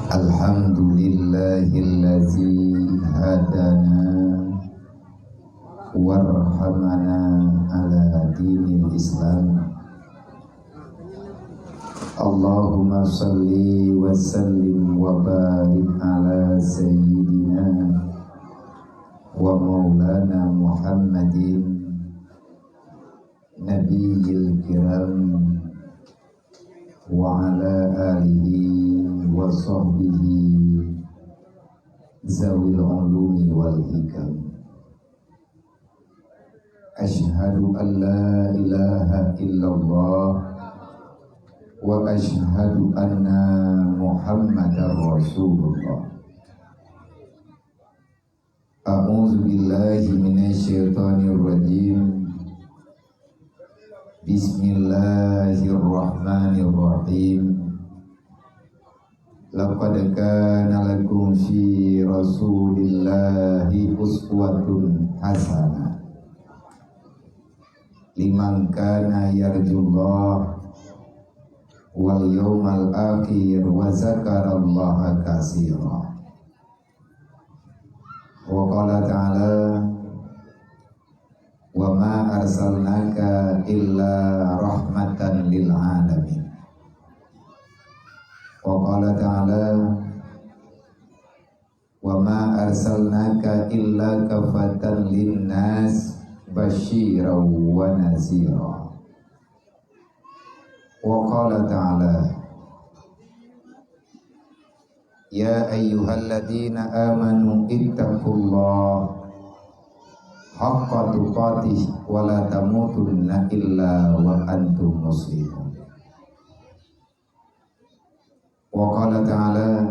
Alhamdulillahillazi hadana warhamana ala dinil Islam. Allahumma salli wa sallim wa barik ala sayyidina wa maulana Muhammadin nabiyil kiram wa ala alihi wa sahbihi zawil ulumi wal hikam. Ashhadu an la ilaha illallah wa ashhadu anna Muhammadar Rasulullah. A'udzu billahi minasyaitonir rajim. Bismillahirrahmanirrahim. Laqad kana lakum fi Rasulillahi uswatun hasanah liman kana yarjullah wal yawmal akhir wa zakarallaha katsira. Wa qala ta'ala wa ma arsalnaka illa rahmatan lil alamin. Wa qala ta'ala wa ma arsalnaka illa kafatan linnas basyiran wa nazira. Wa qala ta'ala ya ayyuhalladzina amanu ittaqullaha haqqa tuqatih wa la tamutunna illa wa antum muslimun. Wa qala ta'ala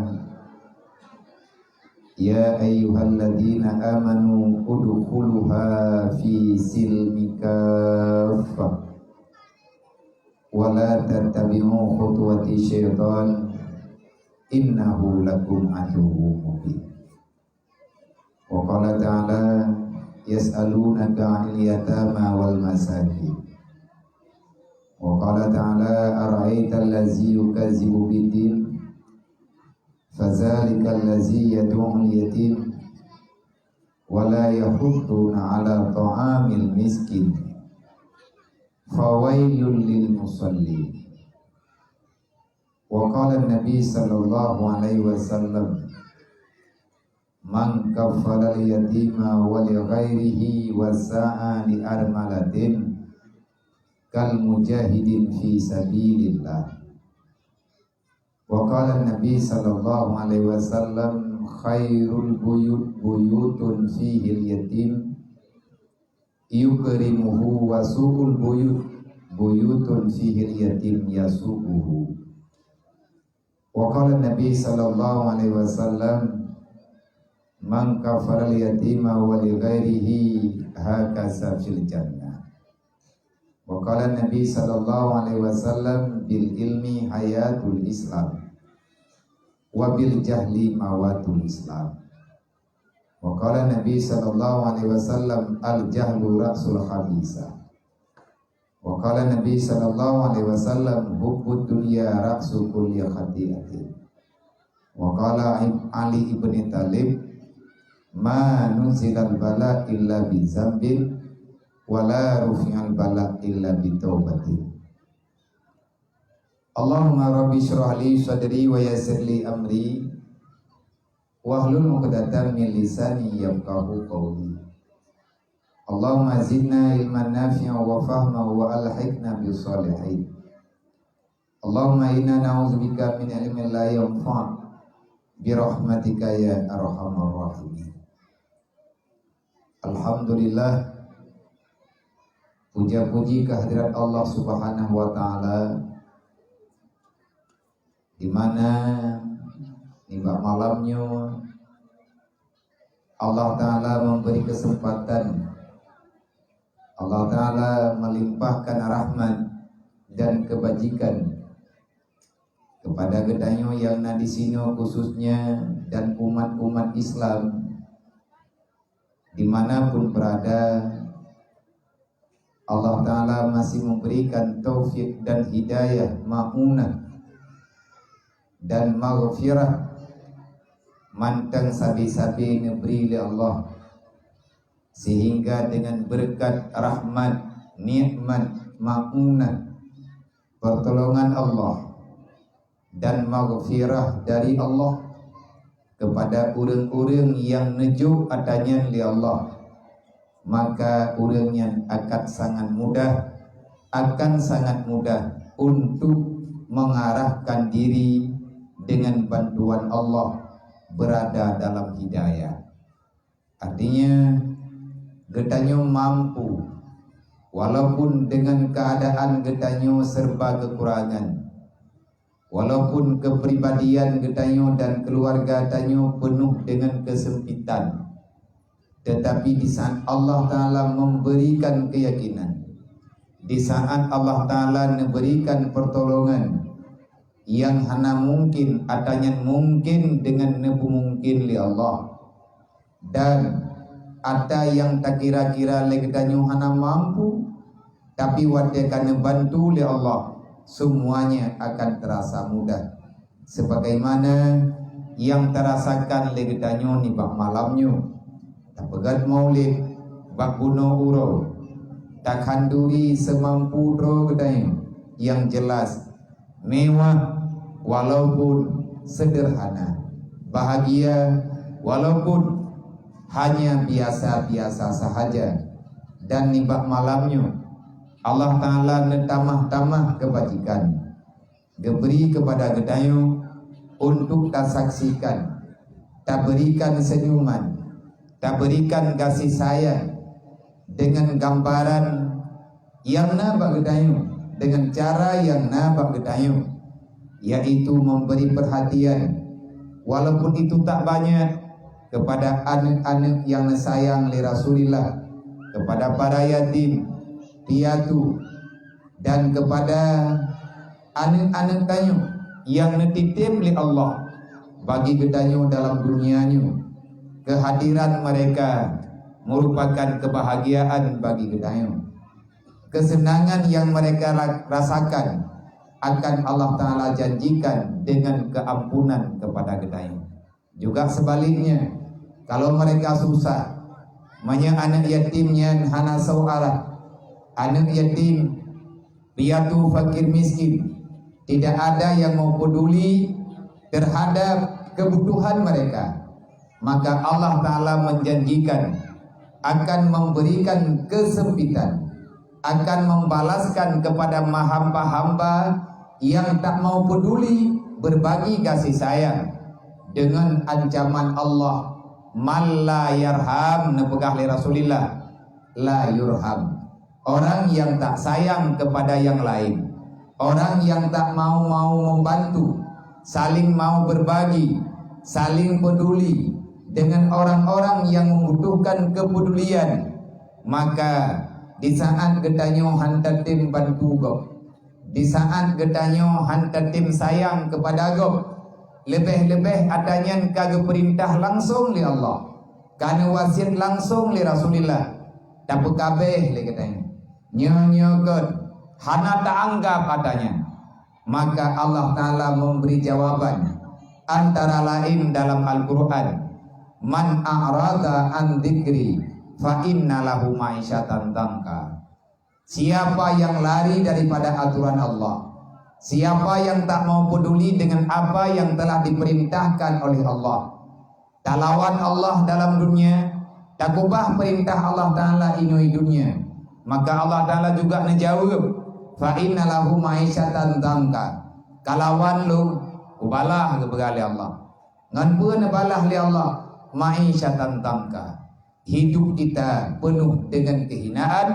ya ayyuhalladzina amanu udkhuluha fi silmi kaffah wa la tattabi'u khutuwati syaitan innahu lakum aduwwun mubin. Wa qala ta'ala yas'alunaka 'anil yatama wal masakin. Wa qala ta'ala ara'aita allazi yukazzibu bid-din fadzalika allazi yad'u'ul yatim wa la yahudduna 'ala ta'amil miskin fawailul lil musallin. Wa qala an-nabi sallallahu alaihi wasallam man kaffala al-yatima wa li ghairihi wa sa'a li armalatin kal mujahidin fi sabilillah. Wa qala an-nabi sallallahu alaihi wasallam khairul buyutun fihi al-yatim yukrimuhu wa su'ul buyutun fihi al-yatim yasu'uhu. Wa qala an-nabi sallallahu alaihi wasallam man kafara al-yatima wa li ghairihi hakaza fil jannah. Wa qala an-nabi sallallahu alaihi wasallam bil ilmi hayatul islam wa bil jahli mawatul islam. Wa qala an-nabi sallallahu alaihi wasallam al jahlu ra'sul khabisa. Wa qala an-nabi sallallahu alaihi wasallam hubbud dunya ra'su kulli khati'atin. Wa qala Ali ibn Talib ma nuzilal bala illa bi zambin wala rufi'al bala illa bi taubatin. Allahumma rabbi shrah li sadri wa yassir li amri wahlul 'uqdatam min lisani yafqahu qawli. Allahumma zidna ilman nafi'a wa fahma wa alhiqna bis salihin. Allahumma inna na'udzubika min ilmin la yanfa' bi rahmatika ya arhamar rahimin. Alhamdulillah, puja-puji kehadirat Allah Subhanahu wa taala, di mana tiba malamnya Allah taala memberi kesempatan, Allah taala melimpahkan rahmat dan kebajikan kepada gedanyo yang di sini khususnya dan umat-umat Islam dimanapun berada. Allah Ta'ala masih memberikan taufik dan hidayah, ma'unah dan maghfirah mantang sabi-sabi neberi li Allah, sehingga dengan berkat rahmat, nikmat, maunat, pertolongan Allah dan maghfirah dari Allah kepada orang-orang yang nejuk adanya li Allah, maka orangnya akan sangat mudah untuk mengarahkan diri dengan bantuan Allah berada dalam hidayah. Artinya getanyo mampu walaupun dengan keadaan getanyo serba kekurangan, walaupun kepribadian getanyo dan keluarga getanyo penuh dengan kesempitan, tetapi di saat Allah Ta'ala memberikan keyakinan, di saat Allah Ta'ala memberikan pertolongan yang hana mungkin adanya mungkin dengan nebu mungkin li Allah, dan ada yang tak kira-kira legedanyo hana mampu tapi wadekan bantu li Allah, semuanya akan terasa mudah, sebagaimana yang terasakan legedanyo ni bak malamnyo tak pegat maulid bak buno uro, tak handuri semampu ro gedanyo yang jelas mewah walaupun sederhana, bahagia walaupun hanya biasa-biasa sahaja. Dan nibak malamnya Allah Ta'ala netamah-tamah kebajikan diberi kepada gedayo untuk kasaksikan, tak berikan senyuman, tak berikan kasih sayang dengan gambaran yang nabak gedayo, dengan cara yang nabak gedayo, yaitu memberi perhatian walaupun itu tak banyak kepada anak-anak yang sayang li Rasulillah, kepada para yatim piatu, dan kepada anak-anak kanyo yang netitip li Allah bagi gedanyo dalam dunianya. Kehadiran mereka merupakan kebahagiaan bagi gedanyo. Kesenangan yang mereka rasakan akan Allah Ta'ala janjikan dengan keampunan kepada gedayo. Juga sebaliknya, kalau mereka susah, banyak anak yatimnya hana sau'alah, anak yatim piatu fakir miskin, tidak ada yang mau peduli terhadap kebutuhan mereka, maka Allah Ta'ala menjanjikan akan memberikan kesempitan, akan membalaskan kepada hamba-hamba yang tak mau peduli berbagi kasih sayang dengan ancaman Allah, man la yarham nepegah li Rasulillah la yurham. Orang yang tak sayang kepada yang lain, orang yang tak mau membantu, saling mau berbagi, saling peduli dengan orang-orang yang membutuhkan kepedulian, maka di saat gedanyo hantar tim bantu go, di saat gedanyo hantar tim sayang kepada go, lebih-lebih adanya kagak perintah langsung li Allah, kana wasiat langsung li Rasulillah, tapi kabeh li katanya nyonyokot hana tak anggap adanya, maka Allah Ta'ala memberi jawaban antara lain dalam Al-Quran, man a'rada an dzikri fa inna lahu ma'isyatan dhanka. Siapa yang lari daripada aturan Allah, siapa yang tak mau peduli dengan apa yang telah diperintahkan oleh Allah, tak lawan Allah dalam dunia, tak ubah perintah Allah Ta'ala inui dunia, maka Allah Ta'ala juga ngejawab fa inna lahu ma'isyatan dhanka. Kalawan lu ubalah kebegali Allah, ngan pun balah li Allah ma'isyatan dhanka, hidup kita penuh dengan kehinaan,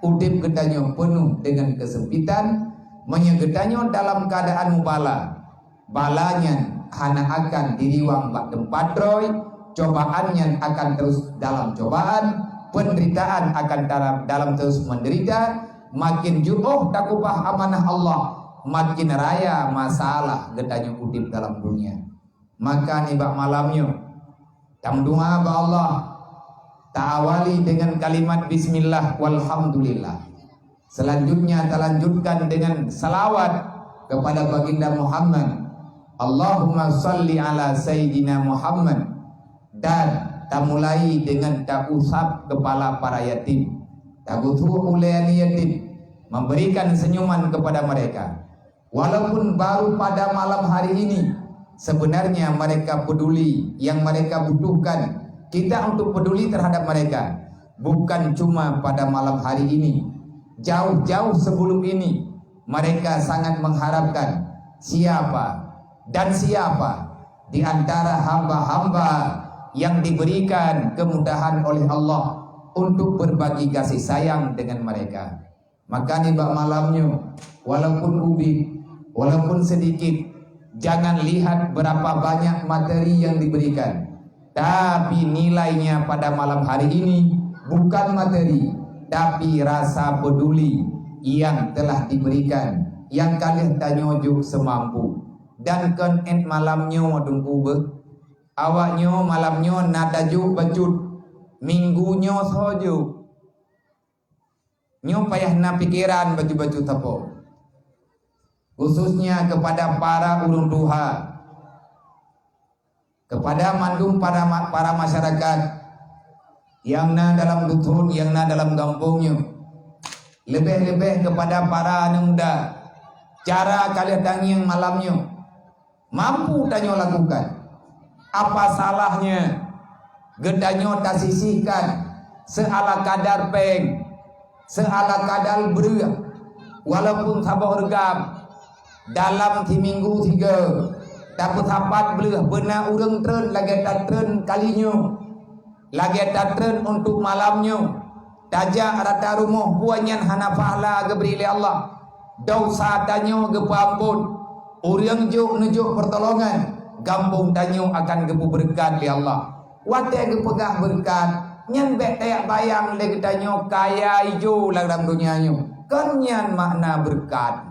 udip gedanyo penuh dengan kesempitan, menyegedanyo dalam keadaan mubala, balanya hana akan diriwang bak tempat roy, cobaannya akan terus dalam cobaan, penderitaan akan dalam terus menderita, makin juruh tak ubah amanah Allah, makin raya masalah gedanyo udip dalam dunia. Maka nibak malamnya tam doa ba Allah, ta'awali dengan kalimat bismillah walhamdulillah. Selanjutnya kita lanjutkan dengan salawat kepada baginda Muhammad. Allahumma salli ala Sayyidina Muhammad, dan tak mulai dengan tak usap kepala para yatim, tak utuh ulian yatim, memberikan senyuman kepada mereka. Walaupun baru pada malam hari ini, sebenarnya mereka peduli, yang mereka butuhkan kita untuk peduli terhadap mereka. Bukan cuma pada malam hari ini, jauh-jauh sebelum ini mereka sangat mengharapkan siapa dan siapa di antara hamba-hamba yang diberikan kemudahan oleh Allah untuk berbagi kasih sayang dengan mereka. Maka nih bak malamnya, walaupun ubi, walaupun sedikit, jangan lihat berapa banyak materi yang diberikan, tapi nilainya pada malam hari ini bukan materi, tapi rasa peduli yang telah diberikan, yang kalian tanyojuk semampu. Dan kan malamnya dungku be, awaknya malamnya nadajuk bacut, minggunya soju, nyo payah na pikiran baju-baju tapo. Khususnya kepada para ulun duha, kepada mandum para masyarakat yang na dalam dusun, yang na dalam kampungnya, lebih-lebih kepada para anak muda, cara kalian tangi yang malamnya mampu tanyo lakukan. Apa salahnya gedanyo tak sisihkan seala kadar peng, seala kadar beruang, walaupun sabah regam dalam ti minggu 3 dapat sapat belah benar urang tren lagi tak tren kalinya, lagi tak tren untuk malamnya. Tajak rata rumah puanyan hana pahala geberi Allah, dosa tanyo gepampun, urang juk nujuk pertolongan, gambung tanyo akan gepu berkat li Allah. Watai gepegah berkat, nyan bet tayak bayang le tanyo kaya ijo dalam dunianya. Kan nyan makna berkat.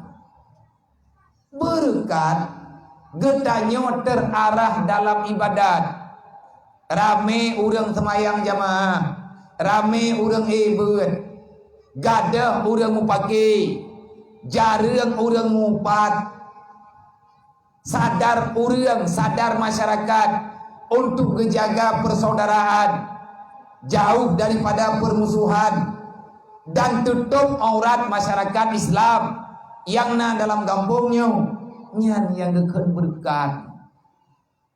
Berkat getanyo terarah dalam ibadat. Rame urang semayang jamaah, rame urang ibadat, gadah urang mupaki, jarang urang mupat. Sadar urang, sadar masyarakat untuk menjaga persaudaraan, jauh daripada permusuhan, dan tutup aurat masyarakat Islam yang na dalam kampungnya, nyan yang gekan berkat.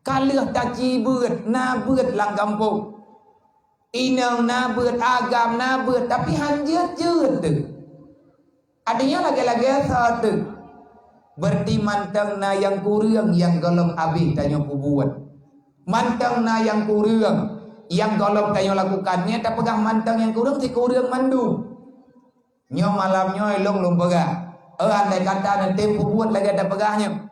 Kalah taki beut, na beut lang kampung, inang na beut agam na beut, tapi hanjut jeut tu. Adanya lagi-lagi satu. Berarti mantang na yang kurang yang golong abih tanyo kubuat, mantang na yang kurang yang golong tanyo lakukannya, tak pegang mantang yang kurang si kurang mandu nyo malamnya elong lum pegah. Andai kata nanti kubuat lagi ada pegahnya,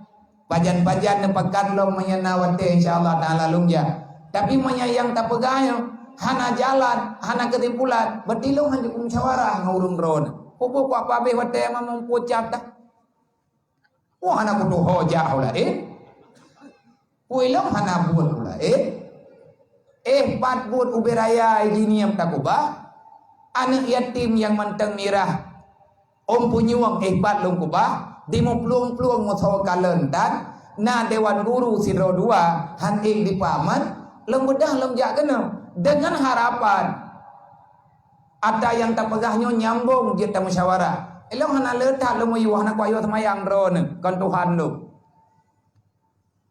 pajan-pajan nepakan long menyenawate insyaallah taala lungja, tapi menyayang tak pegahnya hana jalan, hana ketimpulan, berarti long hanjuk musyawarah ngurung drone pupuk apa abih wate mamam pucap dah. Wah anak kudu hojah ulah Wilang hana buat ulah pat buat uberaya ini yang takubah. Anak yatim yang manteng mirah punyuang pat long kubah di mo pluang-pluang mo saw kalentan na dewan guru sidro 2 han di paman lem bedah lem jakena dengan harapan ada yang tak pegahnya nyambung dia tak musyawarah. Elong hana letak lu mayu hana kwayo semayang drone kan Tuhan lu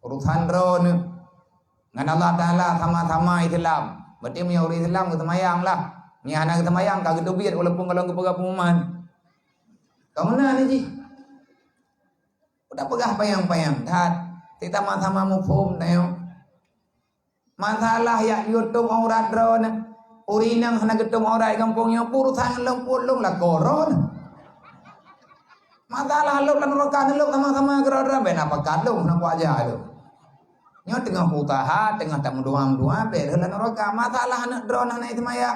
urusan drone ngan Allah Taala sama-sama Islam. Berarti punya orang Islam ke semayang lah, ni hana ke semayang kagak biar walaupun kalau ke pegah pengumuman. Kau mana ni ji? Udah pegah payang-payang tat kita sama-sama mufhum tayo. Masalah ya yutung aurat drone urinang hana getung aurat kampungnya urusan lempulung lah koron. Masalah lu lan rokan lu sama-sama gerada ben apa kadung nak aja lu. Nyo tengah utaha, tengah tak mendua-mendua be lan roka. Masalah anak drone anak itu maya.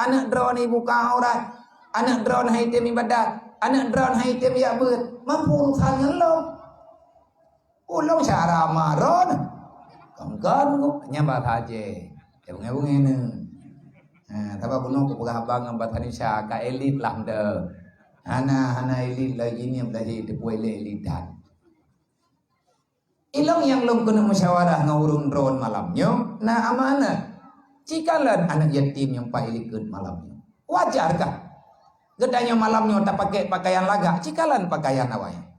Anak drone ibu ka aurat. Anak drone hai tem ibadat. Anak drone hai tem ya beut. Mampu urusan lu. Ulung cara maron. Kongkon ku nyambat haje. Ebung-ebung ini. Nah, tapi kuno ku pegah bang Indonesia ka elit lah de. Hana elit lagi ni yang belajar tepuai elitan. Ilong yang long kena musyawarah ngurung drone malamnya, nah amanah. Cikalan anak yatim yang pailikun malamnya. Wajarkah? Gedanya malamnya tak pakai pakaian laga, cikalan pakaian awaknya.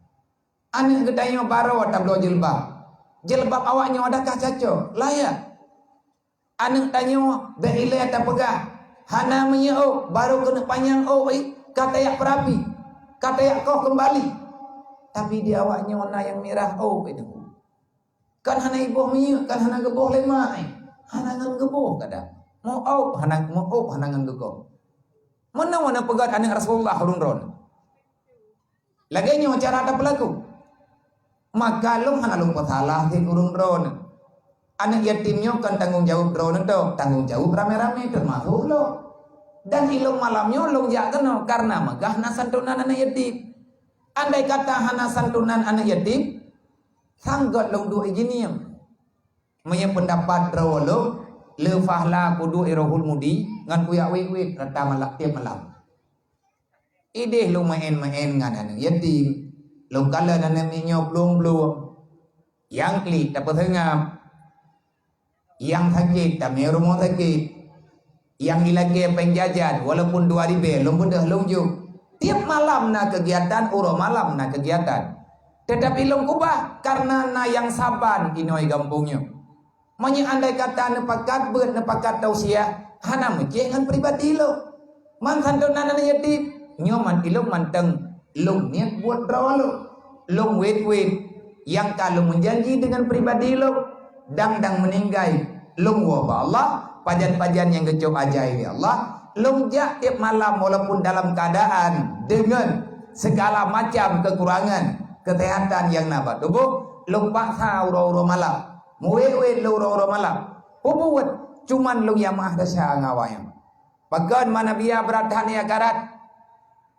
Anak gedanya baru tak bawa jilbab. Jilbab awaknya adakah caco? Layak. Anak tanya behilai tak pegah. Hana menyau baru kena panjang kata yak perapi. Kata yak kau kembali. Tapi di awaknya warna yang merah itu. Kan hana ibuh minyak, kan hana geboh lemah. Hana ngan geboh kada. Mau hana ngan geboh. Mana pegat anak Rasulullah ron. Laganya cara ada pelaku. Maka long hana long patalah di urung ron. Anak yatimnya kan tanggung jawab ron itu, tanggung jawab rame-rame termasuk lo. Dan ilong malamnya long jaga karena megah na santunan anak yatim. Andai kata hana santunan anak yatim, sanggot long dua ijiniam. Maya pendapat rawolo, lefahla kudu irohul mudi ngan kuya wit rata malak tiap malam. Ideh long main ngan anak yatim. Long kala anak minyop long yang klik tak petengam. Yang sakit tak mai rumah sakit. Yang dilagi penjajan walaupun 2 ribu long pun dah longjuk. Tiap malam na kegiatan malam na kegiatan. Tetapi long kubah karena na yang saban inoi gampungnya. Manya andai kata nepakat tausiah hana mencengan pribadi lo. Man santunan anak yatim nyoman ilong manteng long niat buat rawalo. Long wait yang kalau menjanji dengan pribadi lo dang meninggai long wa Allah pajan-pajan yang kecok ajaib ya Allah long jak tiap malam walaupun dalam keadaan dengan segala macam kekurangan kesehatan yang nabat tubuh long paksa uro malam muwe lo uro malam buat cuman long yang mah dasya ngawayang pagan mana biya beradhan ya karat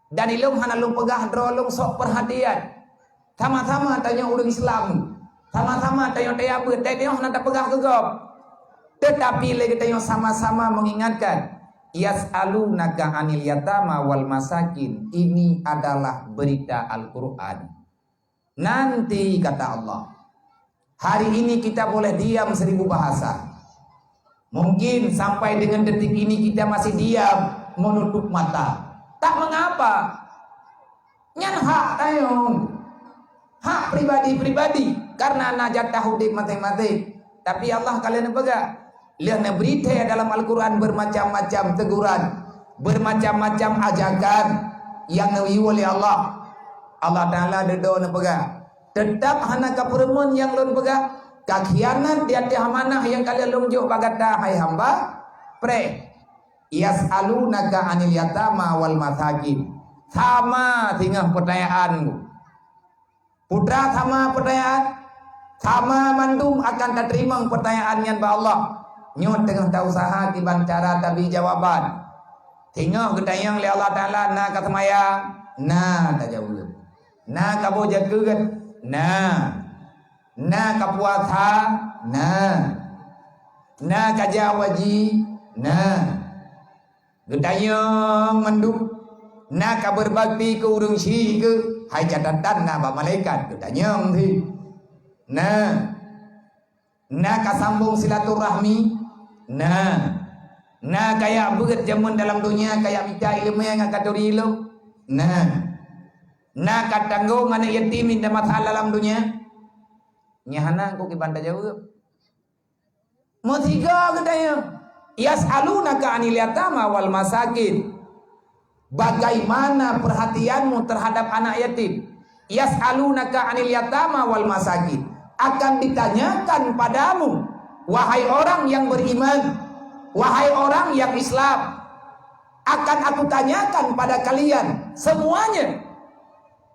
dan ilung hana long pegah drolong sok perhatian sama-sama tanya orang Islam sama-sama tanya tayabut tanya hana tak pegah gegap tetapi lagi tanya sama-sama mengingatkan yas'alunaka 'anil yatama wal masakin. Ini adalah berita Al-Qur'an. Nanti kata Allah, hari ini kita boleh diam 1000 bahasa. Mungkin sampai dengan detik ini kita masih diam menutup mata. Tak mengapa. Nyan hak tayong. Hak pribadi karena najat tahudik mati-mati. Tapi Allah kalian pegang. Lihat berita dalam Al-Quran bermacam-macam teguran, bermacam-macam ajakan yang nawi oleh Allah. Allah Ta'ala dedo pegang. Tetap hana kaperemun yang lon pegang. Kakhianat di atas amanah yang kalian lunjuk bagata hai hamba. Pre. Yas'alunaka 'anil yatama wal masakin. Sama tinggal pertanyaanmu. Putra sama pertanyaan. Sama mandum akan terima pertanyaannya ba Allah. Nyot tengah tak usaha tiban cara tapi jawaban. Tengok gedayang le Allah Ta'ala na katmayang. Na tak jawab. Na kabo jagat. Na kapuasa. Na kajawaji. Gedayang mandum. Na kaberbakti ke urung si ke. Hai catatan na ba malaikat. Gedayang thi. Na kasambung silaturahmi. Nah kayak berat jamun dalam dunia kayak minta ilmu yang katuri ilmu. Nah katanggung anak yatim minta masalah dalam dunia. Nyahana aku kibanda jawab. Mau 3 katanya. Yas'alunaka 'anil yatama wal masakin. Bagaimana perhatianmu terhadap anak yatim? Yas'alunaka 'anil yatama wal masakin. Akan ditanyakan padamu, wahai orang yang beriman, wahai orang yang Islam, akan aku tanyakan pada kalian semuanya,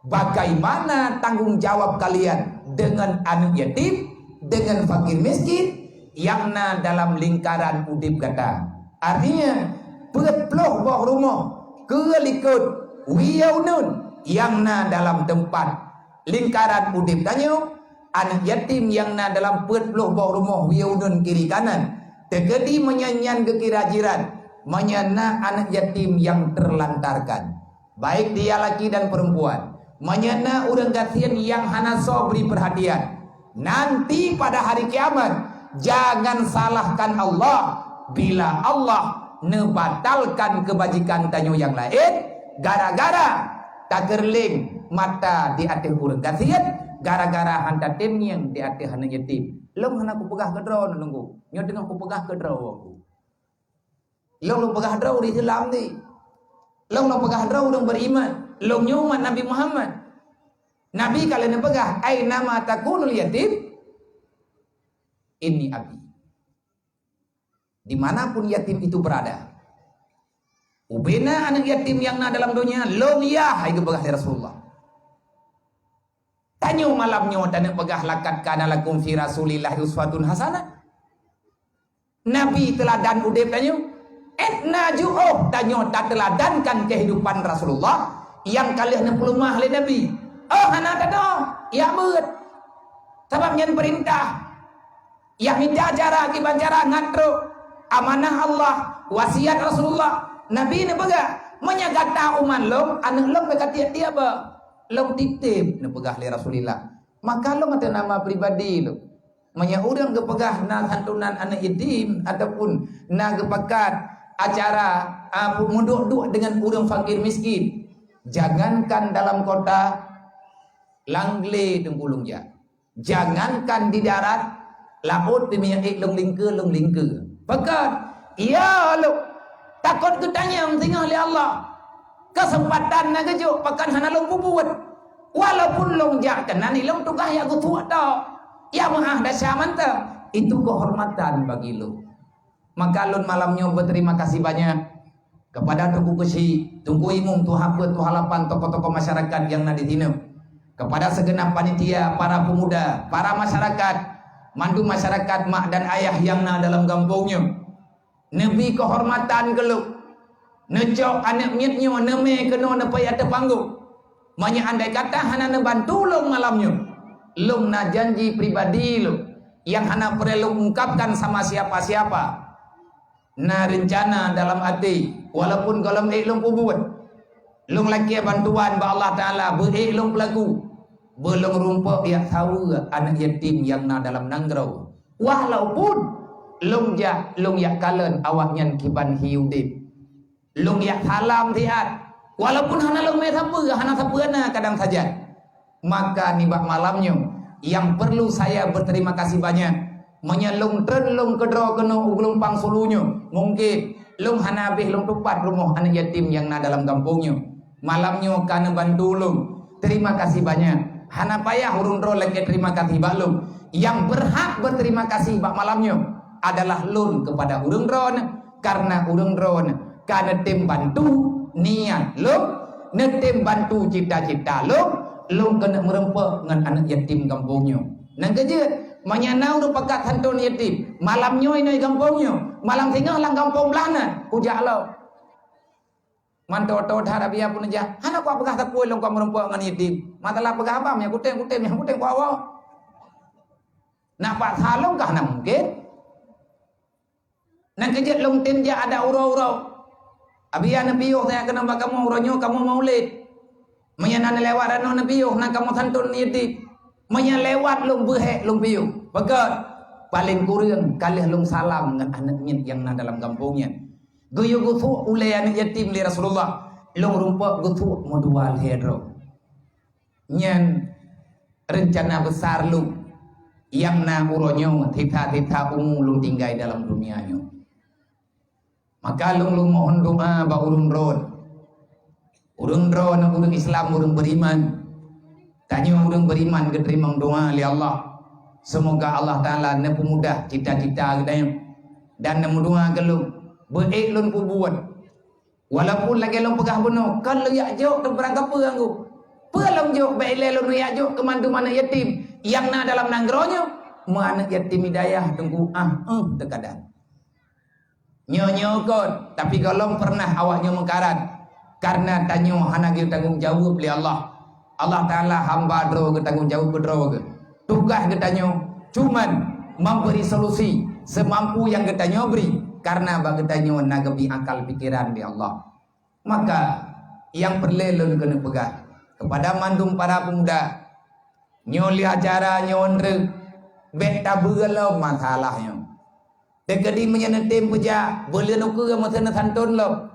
bagaimana tanggung jawab kalian dengan anak yatim, dengan fakir miskin, yang dalam lingkaran udip kata. Artinya, berpuluh bawah rumah, kelikut, wiyaunun, yang dalam tempat lingkaran udip tanya. Anak yatim yang dalam 40 bawah rumah wiyaunun kiri kanan tegedi menyanyian ke kira jiran menyana anak yatim yang terlantarkan baik dia laki dan perempuan menyana orang kasihan yang hana so beri perhatian nanti pada hari kiamat jangan salahkan Allah bila Allah nebatalkan kebajikan tanyo yang lain gara-gara tak gerling mata di atas urang kasihan gara-gara hantar tim yang di atas hana yatim. Long hana ku pegah kedraw nunggu. Nyo dengan ku pegah kedraw aku. Long pegah draw di Islam ni. Long pegah draw dong beriman. Long nyuman Nabi Muhammad. Nabi kalau ne pegah ai nama takunul yatim ini abi. Dimanapun yatim itu berada. Ubena anak yatim yang na dalam dunia long ya itu pegah Rasulullah. Tanyo malamnya dan pegah lakat kana lakum fi Rasulillah uswatun hasanah. Nabi teladan udip tanyo. Etna ju'uh tanyo tak teladankan kehidupan Rasulullah yang kalian pelumah oleh Nabi. Oh hana tado ya beut. Sebab nyen perintah. Ya minta cara akibat cara ngatro amanah Allah wasiat Rasulullah. Nabi ni pegah menyagata uman long anak long berkata dia ba long titip ni pegah li Rasulillah. Maka long ada nama pribadi lo. Manya urang ke pegah na santunan anak yatim ataupun na kepakat acara muduk-duk dengan urang fakir miskin. Jangankan dalam kota Langle dengkulung ja. Jangankan di darat laut di minyak long lingke. Pekat ya lo takut ketanya yang tinggal oleh Allah. Kesempatan nak kejuk pakan hana long bubuat. Walaupun long jakan nani long tukah ya ku tua tau. Ya maah dasya mantap. Itu kehormatan bagi lo. Maka lun malamnya berterima kasih banyak kepada Tungku Kesi, Tungku Imum, Tuhape, Tuhalapan, tokoh-tokoh masyarakat yang nadi dino. Kepada segenap panitia, para pemuda, para masyarakat, mandu masyarakat mak dan ayah yang na dalam kampungnya. Nebi kehormatan ke lu. Necok anak mietnya neme kena nepai ada panggung. Manya andai kata hana nebantu lu malamnya. Lu na janji pribadi lu yang hana perlu ungkapkan sama siapa-siapa. Na rencana dalam hati walaupun kalau lu buat. Long laki bantuan ba Allah Ta'ala long pelaku belum rumput yang tahu anak yatim yang na dalam nangrau walaupun long ya kalen awaknya kiban hiudip long ya salam tiat walaupun hana long me hana sapena kadang saja maka nibak malamnya yang perlu saya berterima kasih banyak menyelung terlung kedro kena uglung pangsulunya mungkin long hana habis long tupat rumah anak yatim yang na dalam kampungnya malamnya kana bantu lu terima kasih banyak hana payah urung ro lagi terima kasih bak lu yang berhak berterima kasih bak malamnya adalah lun kepada urung ron karena urung ron kana tim bantu niat lu netim bantu cita-cita lu kena merempek dengan anak yatim kampungnya nang keje manyanau ru pakat hantun yatim malamnya ini kampungnya malam tengah lang kampung belana hujak lo manto-to thara biya pun aja hana ku apakah tak puai long ku merempok ngan yatim matalah pegah apa nya kuteng ku awa nak pak salong kah na mungkin nan kejet long tim ja ada urau-urau abiya na piyo saya kena bak kamu uronyo kamu maulid menyana lewat rano na piyo na kamu santun yatim menya lewat long behe long piyo bagat paling kurang kali long salam ngan anak nyit yang na dalam kampungnya goyo gutu ulai anak yatim li Rasulullah long rumpa gutu modual hedro nyen rencana besar lu yang na uronyo tita-tita ungu lu tinggai dalam dunianya maka lu mohon doa ba urung ron urung Islam urung beriman tanya urung beriman keterima doa li Allah semoga Allah Ta'ala ne pemudah cita-cita gedanya dan ne doa ke lu beik lun buat walaupun lagi long pegah bunuh kalau yak jok tu berangkap apa aku pelong jok baik lelon yak jok kemandu mana yatim yang na dalam nanggronya mana yatim hidayah tunggu terkadang nyo kot tapi kalau pernah awaknya mengkarat karena tanyo hana ge tanggung jawab li Allah Ta'ala hamba dro ke tanggung jawab dro ke tugas ke tanyo cuman memberi solusi semampu yang kita beri karena bagetanya nagabi akal pikiran di Allah maka yang perlelun kena pegang kepada mandum para pemuda nyoli acara nyondre beta berlo masalahnya. Dekadi menyenetim puja boleh nuker masa santun lo.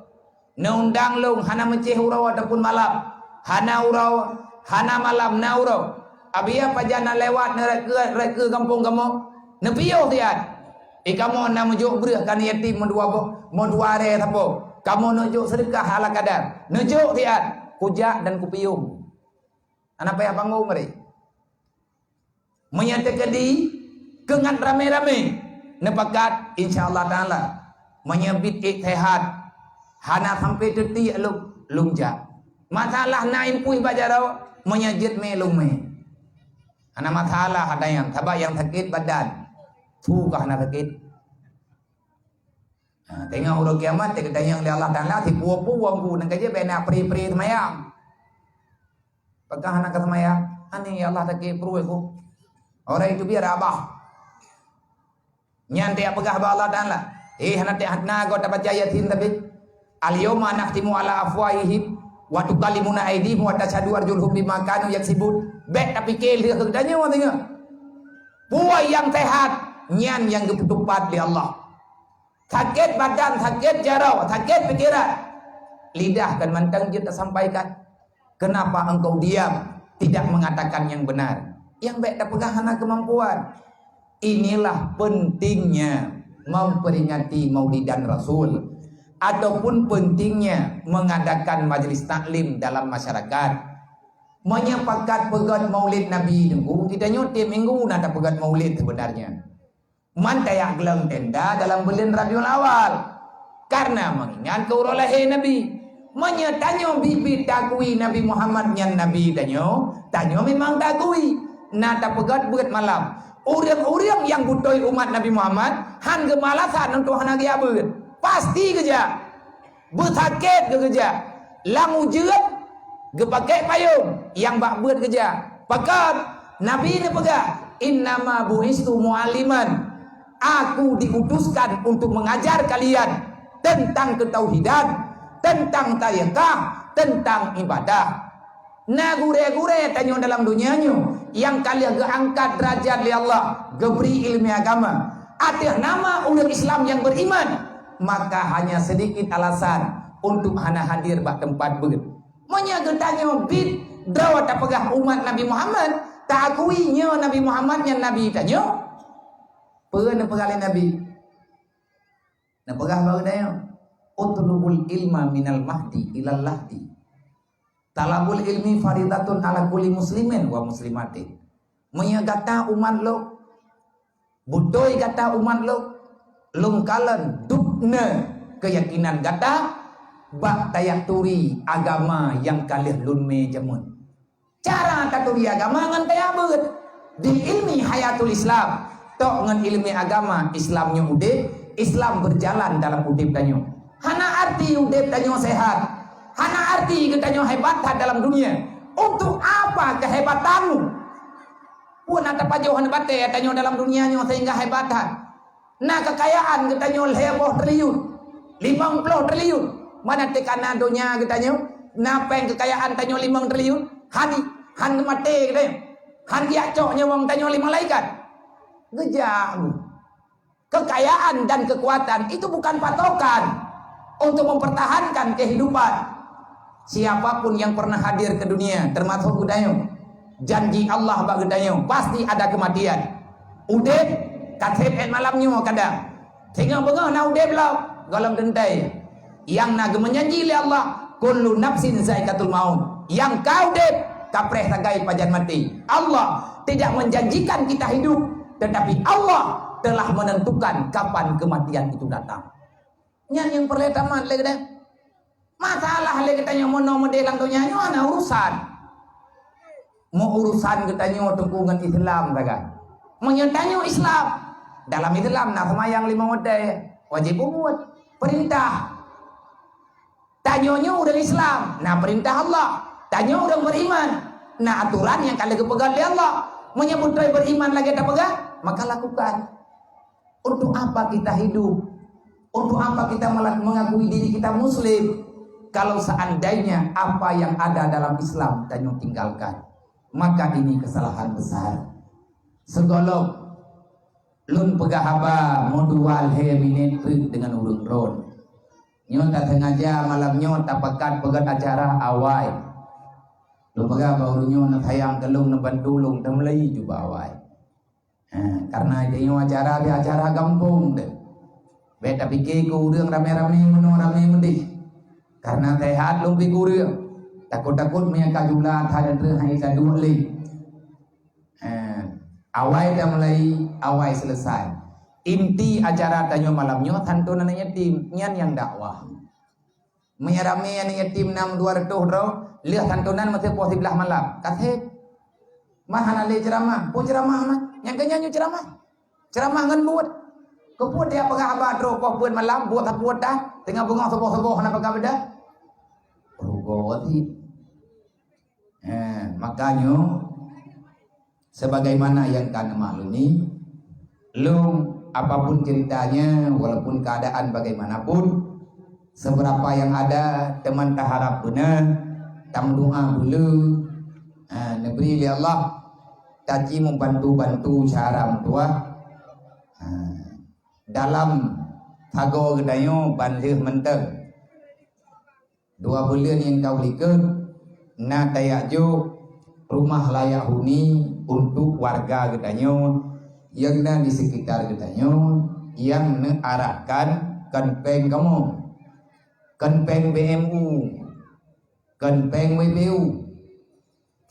Neundang lo hana menceh urau ataupun malam. Hana urau, hana malam na urau. Abia pajana lewat reka kampung kamu. Nepiyo tiat. Kamu nak mujuk berah kan yatim mendua re tapo. Kamu nujuk sedekah ala kadar. Nujuk tiat kujak dan kupiung. Anak payah panggung mari. Menyatakan di kengat rame-rame. Nepakat insyaallah taala menyebit ikhtihad hana sampai tetik lungjak. Masalah nain pui bajarau menyajit me lume. Ana masalah ada yang sabab yang sakit badan. Suka hana sakit. Tengok urut kiamat dia kata yang Allah Taala si puang ku nang kaje bena pri-pri semayang. Pagka hana ka semayang, ani Allah sakit perut ku. Orang itu biar abah. Nyantai apakah Allah Taala? Hana hana kau tak baca yasin tapi al-yawma nakhtimu ala afwahihim wa tukallimuna aydihim wa tashhadu arjuluhum bima kanu yaksibun. Bet tapi kel dia kedanya wa tengok. Buah yang sehat, nyan yang ketupat di Allah. Sakit badan, sakit jarau, sakit pikiran. Lidah dan mantang dia tak sampaikan. Kenapa engkau diam, tidak mengatakan yang benar? Yang baik tak pegang hana kemampuan. Inilah pentingnya memperingati Maulidan Rasul. Ataupun pentingnya mengadakan majlis taklim dalam masyarakat. Menyepakat pegat Maulid Nabi minggu. Kita nyutim minggu nak pegat Maulid sebenarnya. Mantayak gelang tenda dalam bulan Rabiul Awal karena mengingat keurang lahir Nabi. Menyetanyo bibi takui Nabi Muhammad yang Nabi tanyo memang takui. Nah tak pegat buat malam. Orang-orang yang butoi umat Nabi Muhammad han gemalasan untuk hana giabut. Pasti kerja. Bersakit kerja. Lang ujian gepakai payung yang bak buat kerja. Pekat Nabi ni pegat. Innama bu'istu mu'alliman. Aku diutuskan untuk mengajar kalian tentang ketauhidan, tentang tayakah, tentang ibadah. Nah gure-gure tanyo dalam dunianya yang kalian geangkat derajat li Allah, geberi ilmu agama. Ada nama umat Islam yang beriman, maka hanya sedikit alasan untuk hana hadir bak tempat ber. Menyaga tanyo bid drawat tak pegah umat Nabi Muhammad, tak akuinya Nabi Muhammad yang Nabi tanyo. Pernah pegali Nabi. Nak pegah baru dia. Utlubul ilma minal mahdi ilal lahdi. Talabul ilmi faridatun ala kulli muslimin wa muslimatin. Menyagata umat lo. Budoi kata umat lo. Lungkalan dukna keyakinan kata. Bak tayak turi agama yang kalih lunme jamun. Cara taturi agama ngan tayak ber. Di ilmi hayatul Islam. Tok ngan ilmu agama Islamnya udip, Islam berjalan dalam udip tanyo. Hana arti udip tanyo sehat. Hana arti tanyo hebat dalam dunia. Untuk apa kehebatanmu? Pun ada pajohan bate tanyo dalam dunianya sehingga hebatan. Nah kekayaan tanyo heboh triliun, 50 triliun. Mana tekanan dunia tanyo? Napa yang kekayaan tanyo 5 triliun? Han mate katanya. Han diacoknya wong tanyo 5 malaikat. Gejam. Kekayaan dan kekuatan itu bukan patokan untuk mempertahankan kehidupan. Siapapun yang pernah hadir ke dunia, termasuk budaya, janji Allah bagi budaya, pasti ada kematian. Udep, katib malamnya kadang. Sehingga bengah na udep lah, galam dentai. Yang naga menjanji oleh Allah, kullu nafsin zaikatul maut. Yang kau udep, kapreh tagai pajan mati. Allah tidak menjanjikan kita hidup. Tetapi Allah telah menentukan kapan kematian itu datang. Yang perletaman lagi deh. Masalah lagi katanya mau modelang dunia ana urusan. Mau urusan katanya tungkungan Islam kan. Menyertanya Islam. Dalam Islam nah semayang 5 waktu wajib buat perintah. Tanyonya udah Islam. Nah perintah Allah. Tanyo udah beriman. Nah aturan yang kalian kepegang oleh Allah. Menyebut beriman lagi tak pegang. Maka lakukan. Untuk apa kita hidup? Untuk apa kita mengakui diri kita muslim? Kalau seandainya apa yang ada dalam Islam tanyo tinggalkan, maka ini kesalahan besar. Segolong lun pegah haba modual he minit dengan urung ron nyo tak sengaja malam nyo tak pekat pegat acara awai lun pegah baru nyo nak hayang kelung nak bandulung temlei juga awai karena dia acara dia acara kampung deh beta pikir ku urang rame-rame meno rame mendih karena sehat lung pikir urang takut-takut punya kajulah ada hai sadu lagi awai dah mulai awai selesai inti acara tanyo malamnya santunan yatim nyan yang dakwah menyarame yang yatim 6 200 ro lihat santunan masih posisi belah malam kathe mahana le ceramah pun ceramah mah yang kenyanyo ceramah ngan buat kepuat dia pegah abad ro kok buat malam buat tak buat dah tengah bengong seboh-seboh nak pegah beda rugawati makanya sebagaimana yang kalian maklumi, lung apapun ceritanya, walaupun keadaan bagaimanapun, seberapa yang ada teman taharap benar, tam doa dulu, negeri ya Allah, taji membantu cara tua, dalam tago gedayo banlih menteng, 2 bulan yang kau likut, na tayajo rumah layak huni untuk warga gedanyo yang di sekitar gedanyo yang mengarahkan kenpeng kamu kenpeng BMU kenpeng WBU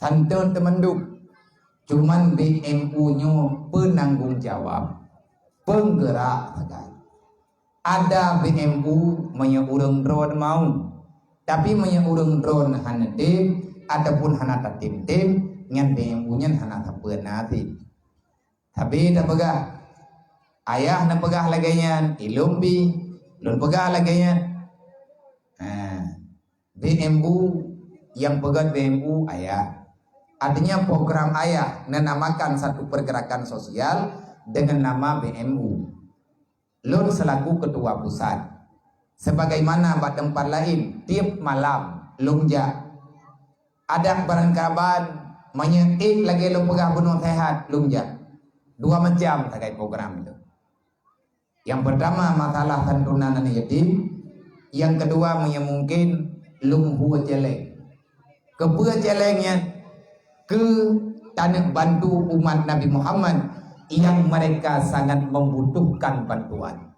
santon temenduk cuman BMU nyo penanggung jawab penggerak ada BMU menyeurang drone mau tapi menyeurang drone hana tim ataupun hana tim ngan BMU nya hana tapeun nasi tapi dah pegah ayah na pegah laganya ilumbi lun pegah laganya BMU yang pegang BMU ayah artinya program ayah menamakan satu pergerakan sosial dengan nama BMU lun selaku ketua pusat sebagaimana pada tempat lain tiap malam lungja ada barang kaban menyekik lagi lu pegah bunuh sehat lungja 2 macam terkait program itu. Yang pertama masalah santunan yatim, yang kedua mungkin lunghu celeng. Kedua celengnya ke tanah bantu umat Nabi Muhammad yang mereka sangat membutuhkan bantuan.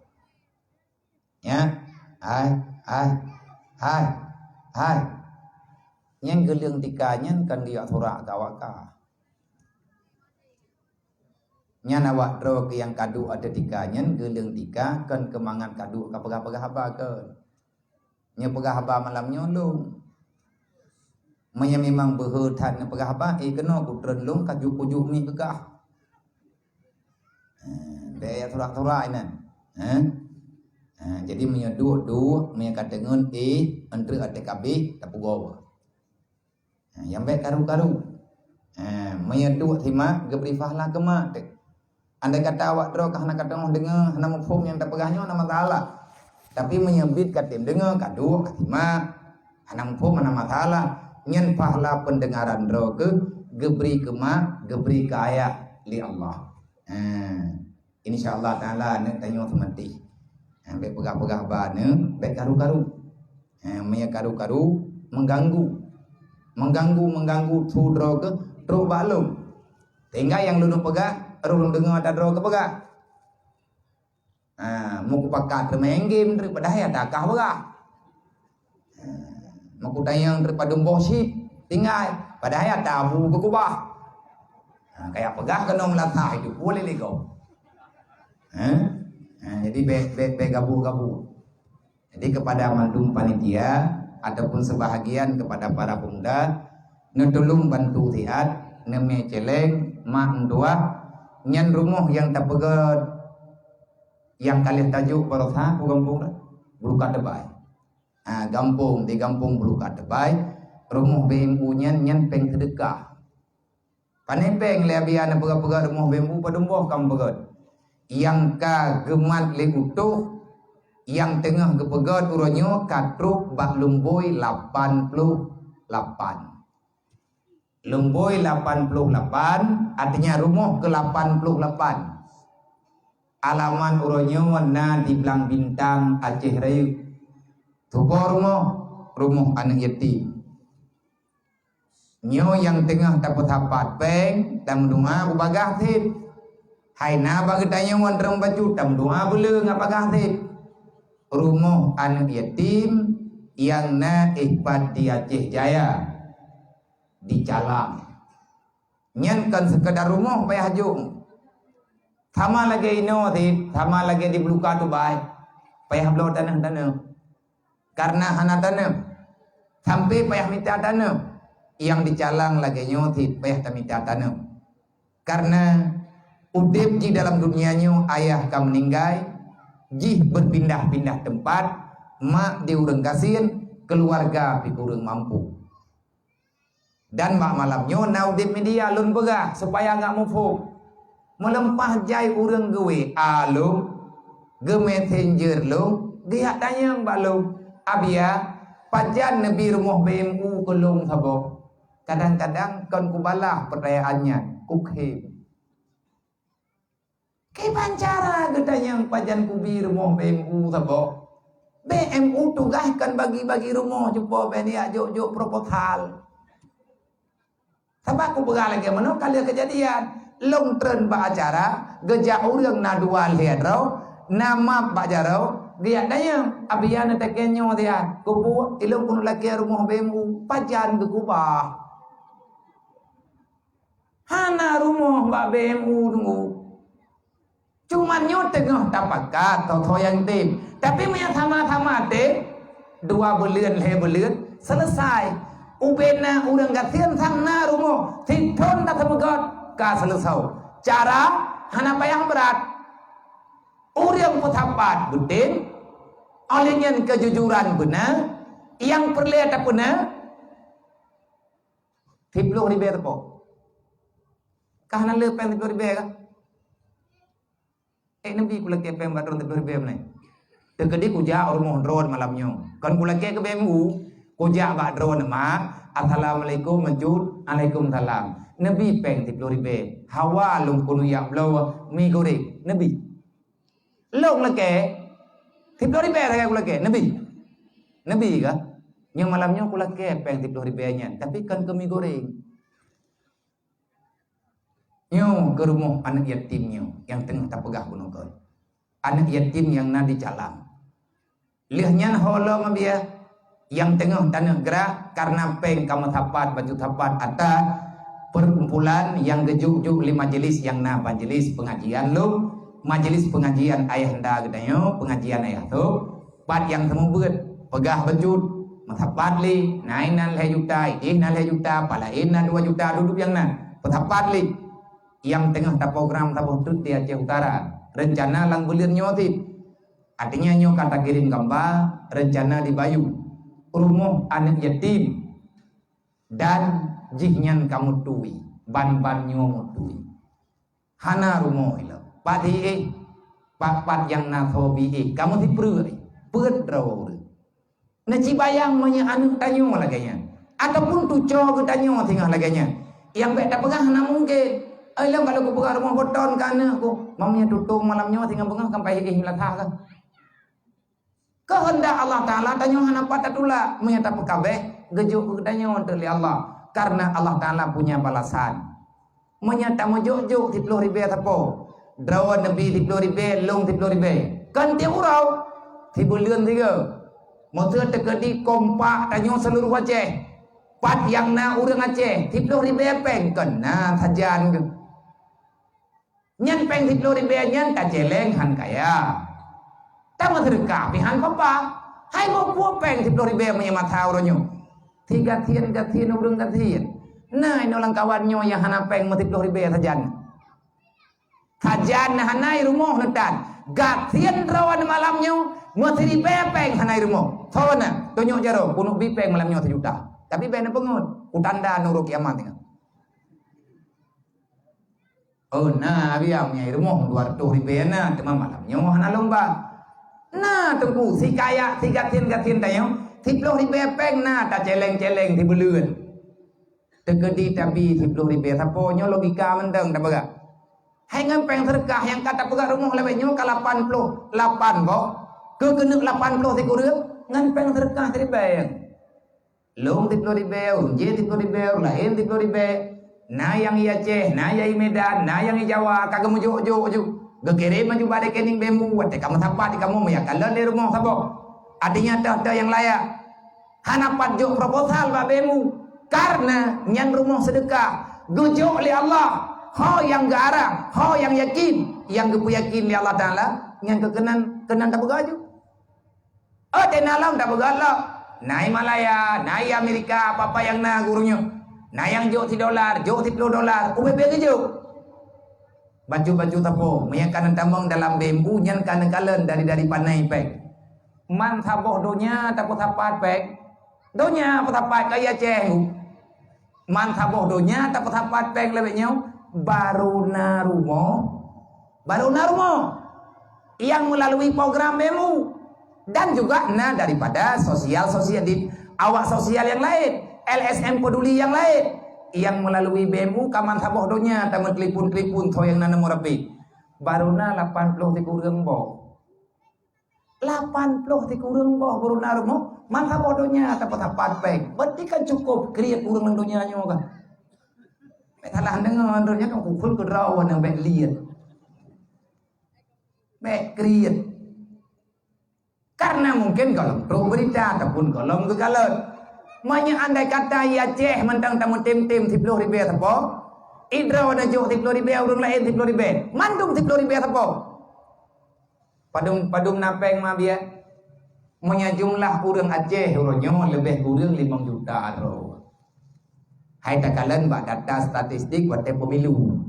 Ya, hai. Yang geling tikanya kan dia surak kawaka. Nya nawak dro ke yang kadu ada tikanya geling tika kan kemangan kadu ka pegah-pegah haba kan. Nya pegah haba malam nyolong. Manya memang behutan pegah haba kena putren long kajuk-kujuk mi pegah. Daya surak-surak ini. Jadi menyeduk menyakatengun entre ATKB tapugo. Yang baik karu-karu menyeduk hima gebri fahla kema andai kata awak dro kah nak kadang dengar nama form yang tak pegahnya nama masalah tapi menyebut katim dengar kadu hima nama form nama masalah nyen fahla pendengaran dro ke gebri kema gebri kaya li Allah insyaallah taala nak tanya semati baik pegah-pegah bane baik karu-karu karu-karu mengganggu sudro ke truk balung tinggal yang lulu pegah rulung dengar ada dro ke pegah mau kupakat bermain game daripada ya dakah pegah mau kutayang daripada bosi tinggal pada ya tabu ke kubah kayak pegah kena melatah itu boleh lego jadi be gabu-gabu jadi kepada mandum panitia ataupun sebahagian kepada para pemuda ngetulung bantu tiat neme celeng mak dua nyan rumah yang tak pegat yang kalian tajuk parosa kampung berukat debai gampung di kampung berukat debai rumah BMU nyan peng sedekah panepeng lebian pegak-pegak rumah BMU padumboh kam pegat yang ka gemat le utuh yang tengah kepegat uranyo katruk bak lumboy 88 lumboy 88 artinya rumah ke 88 alaman uronyo na di Belang Bintang Aceh Rayu. Tupo rumah anak yatim. Nyo yang tengah dapat hapat peng tam doa ubagah tip. Hai na bagi tanya wan rong baju tam doa bele ngapagah tip. Rumah anak yatim yang na ihpat di Aceh Jaya di Calang. Nyan kan sekedar rumah payah hajung. Sama lagi ino tip, sama lagi di Beluka tu baik. Payah belau tanah. Karena hana tanah. Sampai payah minta tanah. Yang dicalang lagi nyotit payah tamita tanam. Karena udip di dalam dunianya ayah kam meninggal, jih berpindah-pindah tempat, mak diurang kasihin, keluarga pikurang mampu. Dan mak malamnya na udip media lun begah supaya nggak mufuk. Melempah jai urang gue alung, ge messenger lu, dia tanya mbak lu, abia pajan nabi rumah BMU kelung sabok. Kadang-kadang kon kubalah percayaannya kukhe. Ke pancara gedanya pajan kubi rumah BMU sabo. BMU tugaskan bagi-bagi rumah jumpa benia jok-jok proposal. Sebab ku begal lagi mana kali kejadian long tren ba acara gejak urang na dual hedro nama ba jaro dia daya abiana tekenyo dia kubu ilung kun lagi rumah BMU pajan ke kubah. Hana rumah mbak BMU tunggu. Cuman nyo tengah tapakat atau yang tim. Tapi punya sama-sama tim 2 bulan selesai. Ubena urang gatian sang na rumah. Tipon tak temegot ka selesai. Cara hana payang berat. Urang putapat budin. Olehnya kejujuran benar. Yang perlihat benar. Tiplo ribe tepo. Kahana lepeng di ribe kan? Nabi kula ke pem badron di ribe menai. Tegedi kuja rumah drone malamnya. Kan kula ke BMU kuja ba drone ma. Assalamualaikum majud. Waalaikumsalam. Nabi peng di ribe. Hawa lung kunu ya blow mi goreng. Nabi. Long lake di ribe ka kula ke Nabi. Nabi ka? Yang malamnya kula ke peng di ribe nya. Tapi kan ke mi goreng. Nyo ke rumah anak yatimnya yang tengah tapegah gunung kau. Anak yatim yang na di Calang. Lihatnya holong dia yang tengah tanah gerak karena peng kamu tapat baju tapat atau perkumpulan yang gejuk-juk 5 majelis yang na majelis pengajian lu, majelis pengajian ayah anda gedanyo, pengajian ayah tu, pat yang temu beut pegah bejut matapat li, nainan le juta, ihnan le juta, palain 2 juta duduk yang na, petapat li. Yang tengah tak program tabuh tut di Aceh Utara rencana lang bulir nyotip artinya nyo kata kirim gambar rencana di Bayu rumah anak yatim dan jihnya kamu tui ban-ban nyo mutui hana rumah ilo padi pat yang na hobi kamu diperui peut rawo na cibayang manya anu tanyo laganya ataupun tuco gedanyo tinggal laganya yang beda pegang hana mungkin. Alam kalau aku pegang rumah boton kan aku mamanya tutung malamnya tinggal pegang sampai hilatah kan. Kehendak Allah Taala tanya hana patatula menyata pekabeh gejuk tanya untuk Allah karena Allah Taala punya balasan. Menyata mojuk-juk di 10 ribu tapo. Drawan Nabi di 10 ribu, long di 10 ribu. Kan tiap urau di bulan 3. Motor tekedi kompak tanya seluruh Aceh. Pat yang na urang Aceh di 10 ribu peng kena sajan ke. Nyan peng di 10 ribu nyan tak jeleng han kaya. Tak mau terka pihan papa. Hai mau puak peng di 10 ribu punya mata uronyo. 3 tian urang gatian. Nah ini orang kawannya yang hana peng mau 10 ribu sajan. Kajan hanai rumah netan. Gatian rawan malamnya mau 3 ribu peng hanai rumah. Tawana tunjuk jaro punuk bipeng malamnya 1 juta. Tapi bena pengut utanda nuruk kiamat tengah. Oh nah biang nyai rumah 200 ribu na teman malamnya hana lomba. Nah tunggu si kaya si gatin tayo 10 ribu peng na tak celeng-celeng di beluan. Tegedi tapi 10 ribu saponyo logika menteng tak baga. Hai ngempeng sedekah yang kata pegang rumah lebih nyo ka 88 bo. Ke kena 80 ti kurang ngempeng sedekah tadi bayang. Long 30.000, je 30.000, lain 30.000. Na yang i Aceh, na yang i Medan, na yang i Jawa kagak mujuk-juk. Gekirim maju balik kening bemu, wate kamu sapat di kamu ya kalau di rumah sabo. Artinya dah yang layak. Hanapat jok proposal ba bemu. Karena nyan rumah sedekah, gujok li Allah. Ho yang garang, ho yang yakin, yang gepu yakin li Allah Taala, nyan kenan tak begaju. Oh tenalam tak begalah. Nai Malaya, nai Amerika, apa yang na gurunya. Nai yang jok $10, jok $10, UBB ke jok. Baju-baju tapo, meyakan tambang dalam bembu nyan kan kalen dari panai pek. Man saboh donya tapo tapat pek. Donya petapat kaya cehu. Man saboh donya tapo tapat pek lebih nyau. Baru narumo yang melalui program bemu dan juga daripada sosial di awak sosial yang lain, LSM peduli yang lain yang melalui bemu kaman saboh donya tamu telepon to yang nana murabi baruna 80 dikurang boh 80 dikurang boh baru narumo man saboh donya tapat peng berarti kan cukup kriat urang donya nyo kan. Salah dengan andornya kan kumpul ke rawan yang baik lihat, baik kriat. Karena mungkin kalau pro berita ataupun kalau kegalan, banyak andai kata ya Aceh mentang tamu tim 10.000 apa, Idra ada jauh 10.000 orang lain 10.000, mandum 10.000 apa, padum napeng mah dia, punya jumlah orang Aceh orangnya lebih kurang 5 juta orang. Hai takalan bak data statistik waktu pemilu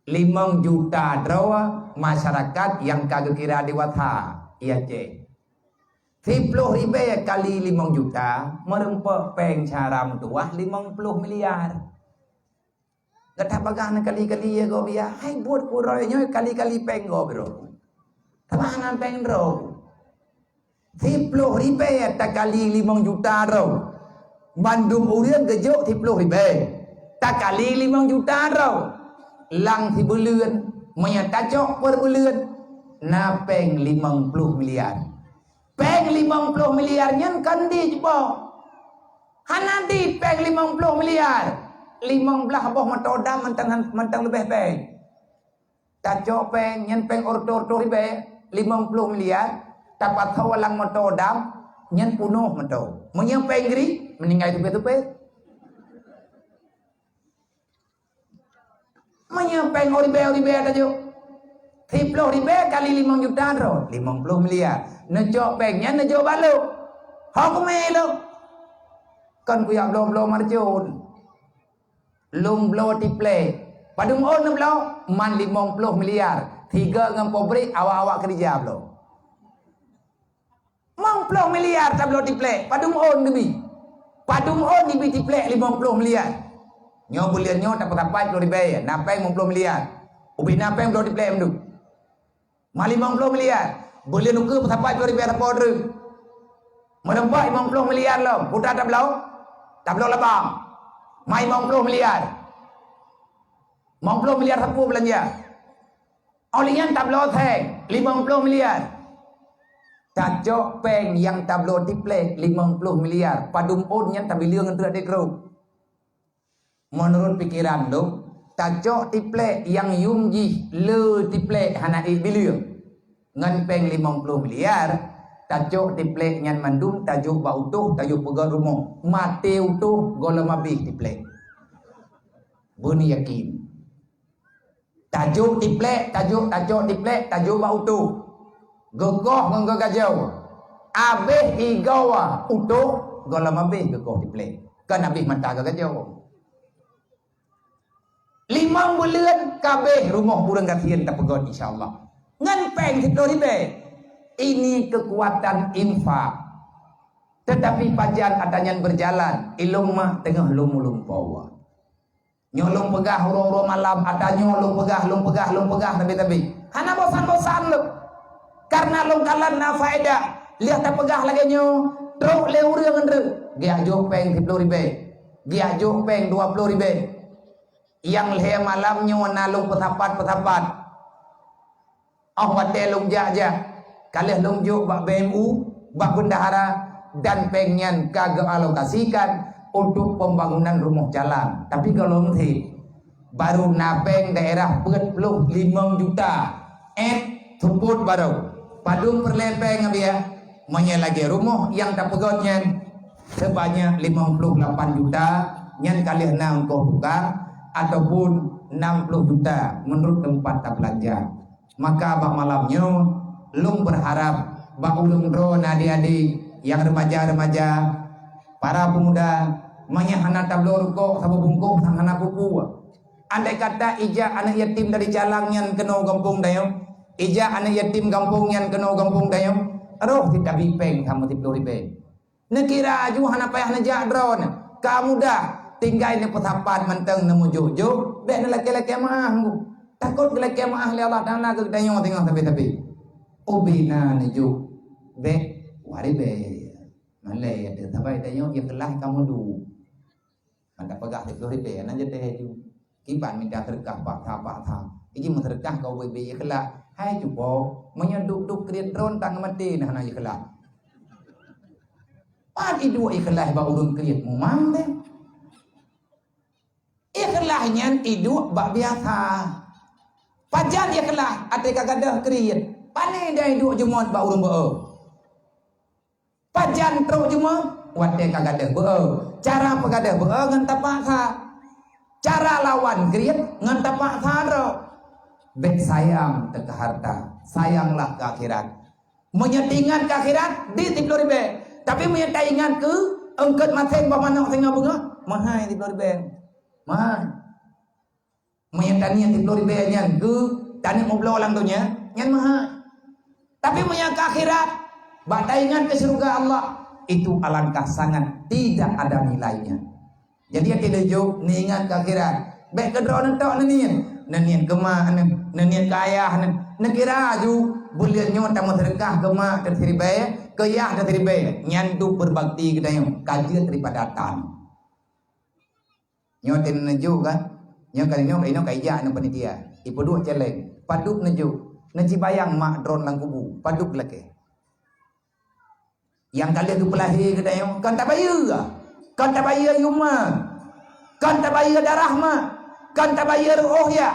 5 juta drawa masyarakat yang kagak kira dewata iya cek 10.000 kali 5 juta merempek peng caram tuah 50 miliar gak bagah kali-kali ya go biya hai buat kuroynya kali-kali peng go bro tabahan peng bro 10.000 tak kali 5 juta bro Bandung urian gejok 10.000 tak kali 5 juta rau lang si bulan menyatacok per bulan na peng 50 miliar peng 50 miliarnya kan di jebok hanadi peng 50 miliar 15 boh matoda mentang lebih peng tacok peng nyen peng orto ribe 50 miliar dapat hawalang matodam nyen punuh mato menyang peng geri meninggal tupet-tupet menyampai oribe ada jo 10.000 kali 5 juta ro 50 miliar nejo pengnya nejo balu hok melo kan ku yang belum marjun lum blo tiple padung on blo man 50 miliar 3 ngam pobrik awak-awak kerja blo 50 miliar tablo tiple padung on debi Padung on di biti plek 50 miliar. Nyo bulian nyo dapat apa 10.000 napeng 50 miliar. Ubi napeng belum di plek mdu. Ma 50 miliar. Bulian uke apa 10.000 apa order. Merempak 50 miliar lo. Putra tablau labang. Ma 50 miliar. 50 miliar sapu belanja. Olian tablau theng 50 miliar. Tajok peng yang tablo diplek 50 miliar padum on yang tabiling untuk ada grup menurut pikiran lo tajok diplek yang yumji le diplek hanai biliung ngan peng 50 miliar tajok diplek ngan mandum tajuk ba utuh tajuk pegang rumah mati utuh golem habis diplek buni yakin tajuk diplek tajuk diplek tajuk ba utuh gogoh nganggo gajau abeh igawa utuh golam abeh gogoh diplek kan abeh mata gajau 5 bulan kabeh rumah burung gatian tak pegon insyaallah ngan peng 10.000 ini kekuatan infak tetapi pajan adanya berjalan ilung mah tengah lum pawa nyolong pegah huro malam ada nyolong pegah tapi hana bosan lu karena longkalan na faedah lihat tak pegah lagi nyo truk le urang endre gia jo peng 10.000 gia jo peng 20.000 yang leh malamnya nalung petapat hotel lung jaja kalih lung juk bak BMU bak bendahara dan pengen kagak alokasikan untuk pembangunan rumah jalan. Tapi kalau nanti baru napeng daerah 45 juta thuput baru padung perlepeng ya lagi rumah yang tak pegotnya sebanyak 58 juta nyan kalih na engkau buka ataupun 60 juta menurut tempat tak belanja. Maka bak malamnya lung berharap bak ulung drone adik-adik yang remaja-remaja para pemuda hana tablor kok sama bungkuk hana pupu. Andai kata ija anak yatim dari jalang yang kena kampung dayo, ija anak yatim kampung yang kena kampung dayo, aduh tidak bipeng kamu tidur bipeng. Nekira aju hana payah nejak drone, kamu dah tinggal di petapan menteng nemu jojo, dek laki-laki mah takut laki mah ahli Allah dan lagu dayo tengok tapi ubina neju, dek wari be, malay ada tapi dayo ya kelah kamu du, anda pegah tidur bipeng, aja deh ju. Kiban minta terkah pak tha iki mun terkah kau bebe ikhlas hai cupo menyeduk-duk kriet drone tang mati nah na ikhlas pagi dua ikhlas ba urun kriet mumang deh ikhlahnya tidu bak biasa pajan ikhlas ate kagadah kriet pane dai duk jemot ba urun beu pajan tro jemot wate kagadah beu cara pagadah beu ngan tapak tha cara lawan kriet ngan tapak tharo bet sayang ke harta sayanglah ke akhirat menyetingan ke akhirat di tiplor ribe tapi menyetaingan ke engket mateng bamanok tengah bunga mahai tiplor ribe mahai menyetania tiplor ribe nyan ke tani moblo lang dunya nyan mahai tapi menyang ke akhirat bataingan ke surga Allah itu alangkah sangat tidak ada nilainya. Jadi yang tidak jauh niingat ke akhirat. Baik ke drone tok nanian kema nanian kaya nekira aju bulian nyota terkah kema terhiribai kaya terhiribai nyantu berbakti kita yang kaji daripada tan. Nyotin neju kan? Nyokan ini kaya anu panitia. Ibu dua celeng paduk neju. Neji bayang mak drone lang kubu paduk lagi. Yang kalian tu pelahi kita yang kan tak bayar. Kan tak bayar yuma, kan tak bayar darah mah, kan tak bayar roh ya.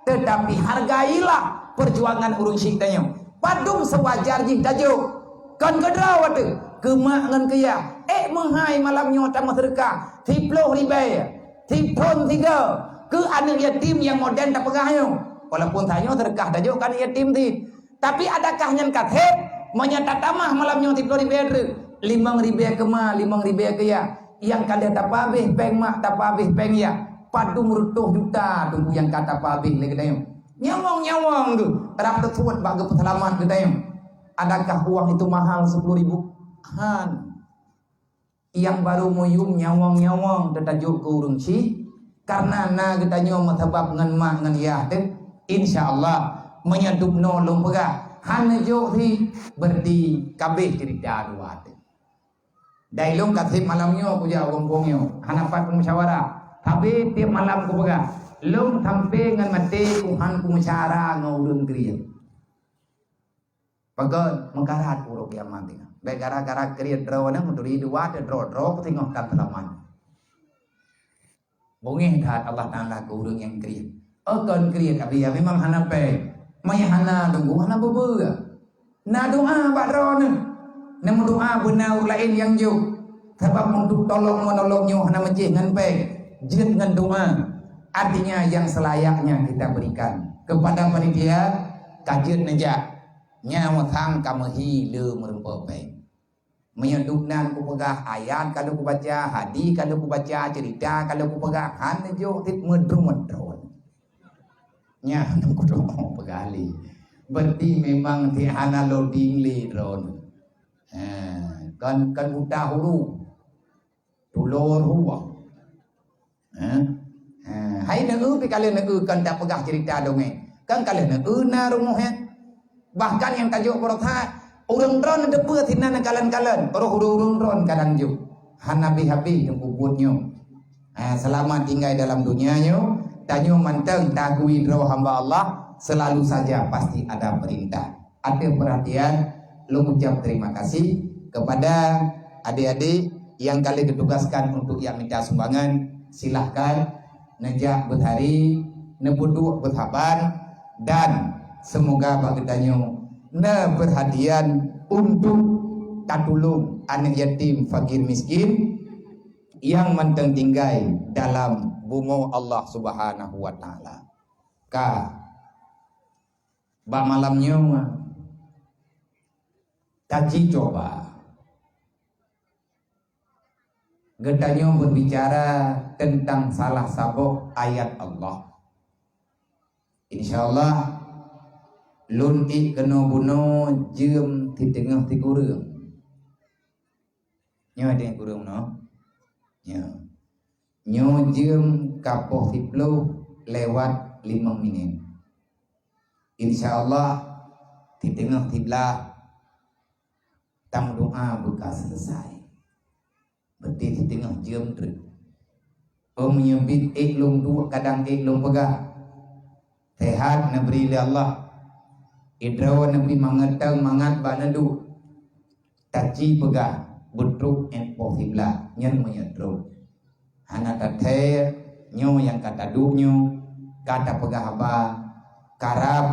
Tetapi hargailah perjuangan urung syitanya. Padung sewajar jih tajuk. Kan kedrawat tu, kemak ngan kaya. Menghai malam nyota masyarakat. Tiploh ribai, tipon tiga. Ke anak yatim yang modern tak pegahnya. Walaupun tanya terkah tajuk kan yatim ti. Tapi adakah nyan kathet menyata tamah malam nyota tiploh ribai tu. 5.000 kema, 5.000 kaya. Yang kalian tak habis peng mak tak habis peng ya padung rutuh juta tunggu yang kata habis lagi dayo nyawang tu rap tersebut bagi peselamat kita dayo adakah uang itu mahal 10.000 kan yang baru muyum nyawang tetajuk ke urung si karena na kita nyom sebab ngan mak ngan ya insyaallah menyedup nolong pegah hanya jo si berdi kabeh cerita dua dai long kasih malamnya aku jauh kampungnya hanapat musyawarah tapi tiap malam aku pegang long sampai ngan mati kuhan ku musyawarah ngurung kriet pagal mengkarat uruk yang mati baik gara-gara kriet drawana menduri dua draw ku tengok kan telaman bongeh tat Allah Taala ku urung yang kriet akan kriet abi ya memang hanape maya hana tunggu hana bebe na doa bak drone namun doa benar lain yang jauh sebab untuk tolong menolongnya hana majih ngan peng jid ngan doa artinya yang selayaknya kita berikan kepada panitia kajit nejak nyawa thang kamahi le merempa peng menyeduknan ku pegah ayat kalau ku baca hadis kalau ku baca cerita kalau ku pegah han jo tit medron nya ku doa pegali berarti memang ti hana loading li drone kan buta hulu tulor huwa hai neu pi kalian neu kan tak pegah cerita dongeng kan kalian neu na rumuh bahkan yang tajuk perotha urang dron depe tina kalan-kalan roh urang dron kadang ju han nabi habis yang kubutnya selama tinggal dalam dunianya tanyo manteng tagui roh hamba Allah selalu saja pasti ada perintah. Ada perhatian, lu ucap terima kasih kepada adik-adik yang kali ditugaskan untuk yang minta sumbangan. Silahkan nejak berhari, nebudu berhaban, dan semoga bagi tanyo ne perhatian untuk katulung anak yatim fakir miskin yang menteng tinggai dalam bungo Allah Subhanahu wa taala. Ba malamnya kaji coba getanyo berbicara tentang salah satu ayat Allah. Insyaallah lun kena buno jem di tengah ti kurung. Nyo ada yang kurung no? Nyo jem kapoh 10 lewat 5 menit. Insyaallah di tengah tiblah tang doa buka selesai. Berarti di tengah jam tu. Menyebut iklung dua kadang iklung pegah. Sehat nabri Allah. Idrawa nabi mangatang mangat banadu. Taci pegah butruk en posibla nyen menyedruk. Hana tathe nyo yang kata duknyo kata pegah apa karab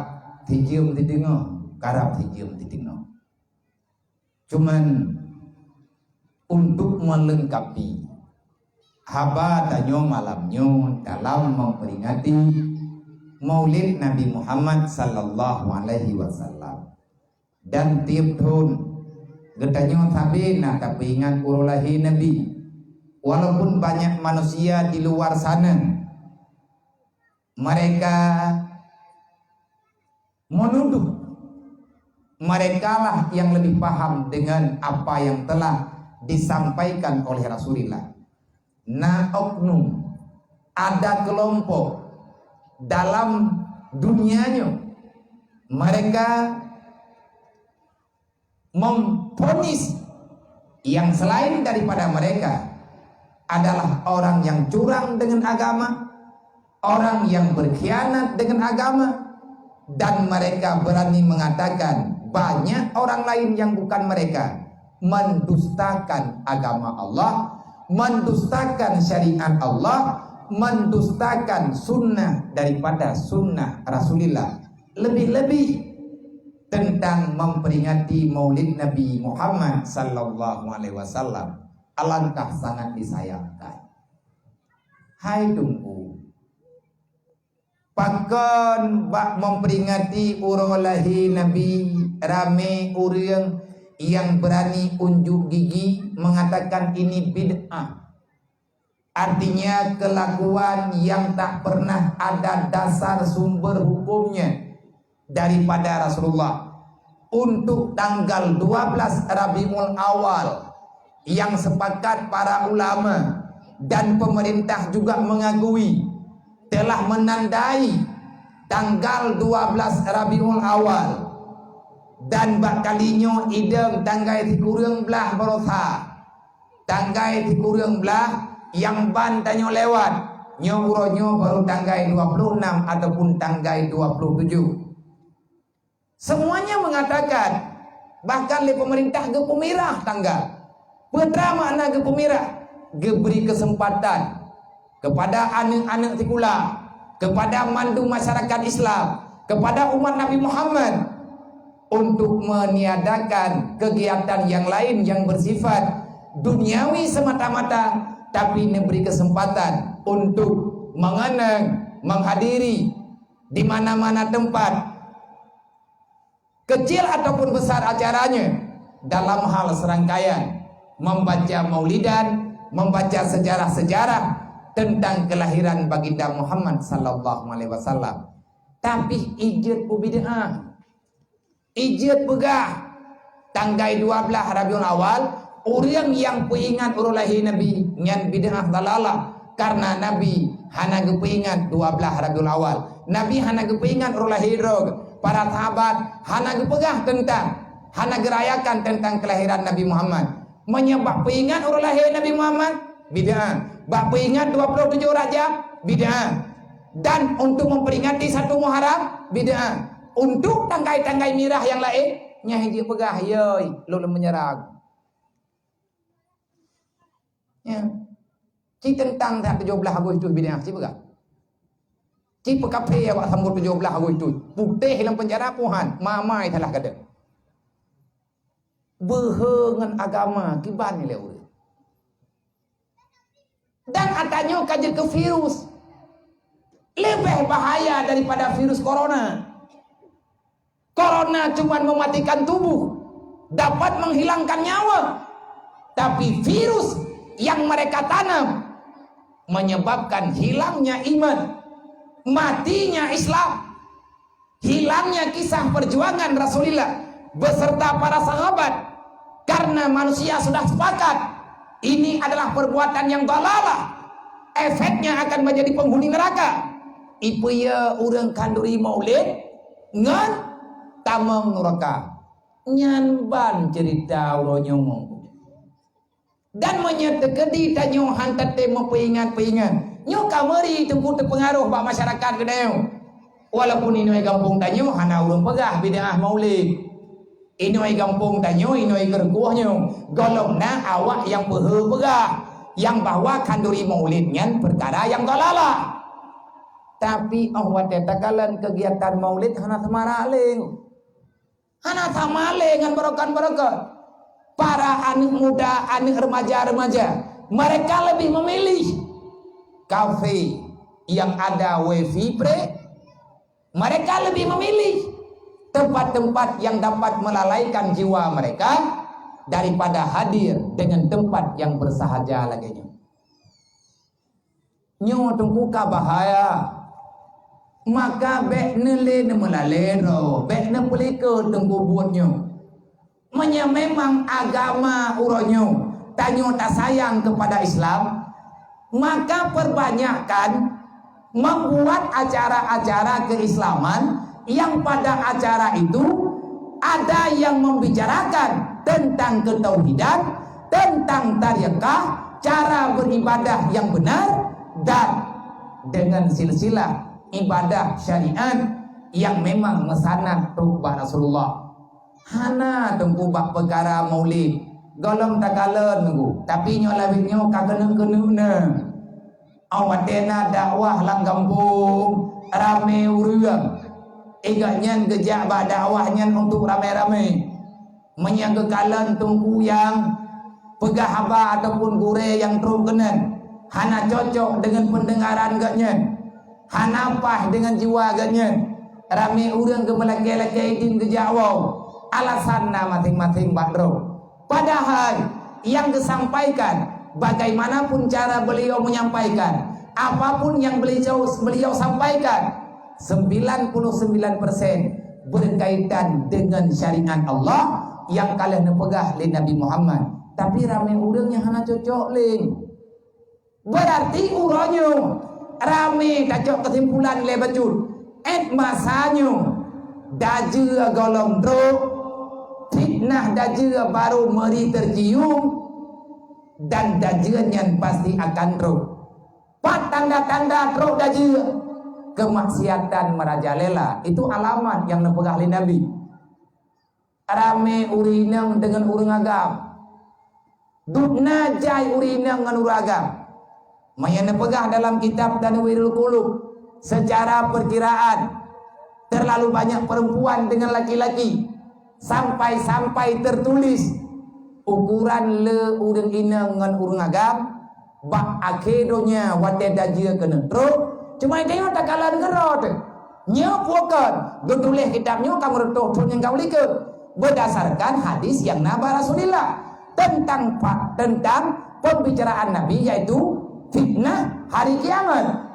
tijum di tengah, karab tijum di tengah. Cuman untuk melengkapi haba tanyo malamnyo dalam memperingati Maulid Nabi Muhammad sallallahu alaihi wasallam. Dan tiap tahun getanyo sabi nak kepingan urulahi Nabi. Walaupun banyak manusia di luar sana mereka menuduh mereka lah yang lebih paham dengan apa yang telah disampaikan oleh Rasulullah. Nah, oknum ada kelompok dalam dunianya mereka memvonis yang selain daripada mereka adalah orang yang curang dengan agama, orang yang berkhianat dengan agama, dan mereka berani mengatakan banyak orang lain yang bukan mereka mendustakan agama Allah, mendustakan syariat Allah, mendustakan sunnah daripada sunnah Rasulullah. Lebih-lebih tentang memperingati Maulid Nabi Muhammad sallallahu alaihi wasallam. Alangkah sangat disayangkan. Hai tunggu. Pakon bak memperingati urulahi Nabi rame urang yang berani unjuk gigi mengatakan ini bid'ah. Artinya kelakuan yang tak pernah ada dasar sumber hukumnya daripada Rasulullah. Untuk tanggal 12 Rabiul Awal yang sepakat para ulama dan pemerintah juga mengakui telah menandai tanggal 12 Rabiul Awal, dan bakalinya idem tanggai ti kurang belah berosa tanggai ti kurang belah yang ban tanyo lewat nyo uronyo baru tanggai 26 ataupun tanggai 27. Semuanya mengatakan, bahkan le pemerintah ge pemirah tanggal putra makna ge pemirah ge beri kesempatan kepada anak-anak sekula, kepada mandu masyarakat Islam, kepada umat Nabi Muhammad untuk meniadakan kegiatan yang lain yang bersifat duniawi semata-mata, tapi memberi kesempatan untuk mengenang, menghadiri di mana-mana tempat, kecil ataupun besar acaranya, dalam hal serangkaian membaca maulidan, membaca sejarah-sejarah tentang kelahiran baginda Muhammad sallallahu alaihi wasallam. Tapi ijat bid'ah, ijat begah tanggai 12 Rabiul Awal, orang yang peingat urulahi Nabi nyan bid'ah dalalah, karena Nabi hana gepeingat 12 Rabiul Awal. Nabi hana gepeingat urulahi rog, para sahabat hana gepegah tentang, hana gerayakan tentang kelahiran Nabi Muhammad. Menyebab peingat urulahi Nabi Muhammad bid'ah. Bak peingat 27 Rajab bid'ah. Dan untuk memperingati satu Muharram bid'ah. Untuk tanggai-tanggai mirah yang lain nya hiji pegah yeuy lu menyerang. Ya. Ci tentang 17 Agustus bid'ah ci pegah. Ci pekape awak sambut 17 Agustus. Putih dalam penjara puhan, mamai telah kada. Behengan agama kiban ni leu. Dan atanya kaje ke virus. Lebih bahaya daripada virus corona. Corona cuma mematikan tubuh, dapat menghilangkan nyawa. Tapi virus yang mereka tanam menyebabkan hilangnya iman, matinya Islam, hilangnya kisah perjuangan Rasulullah beserta para sahabat. Karena manusia sudah sepakat ini adalah perbuatan yang dalalah, efeknya akan menjadi penghuni neraka. Ipu ya urang kanduri maulid ngan tamang neraka nyan ban cerita uronyong dan menyetekedi tanyo hantat tema peingat nyo kamari tunggu terpengaruh bak masyarakat kedeu. Walaupun inoi kampung tanyo hana urang pegah bid'ah maulid, inoi kampung tanyo inoi gerguhnyo golongna awak yang behe pegah yang bawa kanduri maulid nyan perkara yang dalalah. Tapi awak tetakalan kegiatan maulid hana samaling. Hana samaling ngan berokan-berokan. Para anak muda, anak remaja-remaja, mereka lebih memilih kafe yang ada wifi pre. Mereka lebih memilih tempat-tempat yang dapat melalaikan jiwa mereka daripada hadir dengan tempat yang bersahaja laginya. Nyo tungkuka bahaya. Maka bekne le ne melalero, bekne pelika tengku buatnyo. Menya memang agama uronyo tanyo tak sayang kepada Islam, maka perbanyakkan membuat acara-acara keislaman yang pada acara itu ada yang membicarakan tentang ketauhidan, tentang tarekah, cara beribadah yang benar, dan dengan silsilah ibadah syariat yang memang mesanad rubah Rasulullah. Hana tunggu bak perkara maulid golong takala nunggu tapi nyo labitnyo kagena-genuna awatena dakwah lang kampung rame urang eganyan gejak ba dakwahnya untuk rame-rame menyangkekalan tunggu yang pegah haba ataupun gure yang terkenan hana cocok dengan pendengaran gaknya. Hanapah dengan jiwa agaknya rame urang gemelake-lake din gejawau alasanna masing-masing bakro. Padahal yang disampaikan bagaimanapun cara beliau menyampaikan, apapun yang beliau sampaikan 99% berkaitan dengan syariat Allah yang kalah nepegah li Nabi Muhammad. Tapi rame urang yang hana cocok ling. Berarti uronyo rame kacok kesimpulan lebacut masanya daje golong drog fitnah daje baru meri tercium dan dajenyan pasti akan drog pat tanda-tanda drog daje kemaksiatan merajalela itu alamat yang nepegah li Nabi. Rame urinang dengan urang agam dukna jai urinang dengan urang agam Mayana pegah dalam kitab Tanwirul Qulub secara perkiraan terlalu banyak perempuan dengan laki-laki sampai tertulis ukuran le urang ina ngan urang agam bak akedonya wate dajia kena truk cuma dia tak kalah gerot nya puakan ditulis kitabnya kamu retuh yang kau like berdasarkan hadis yang naba Rasulullah tentang pembicaraan Nabi yaitu fitnah hari kiamat.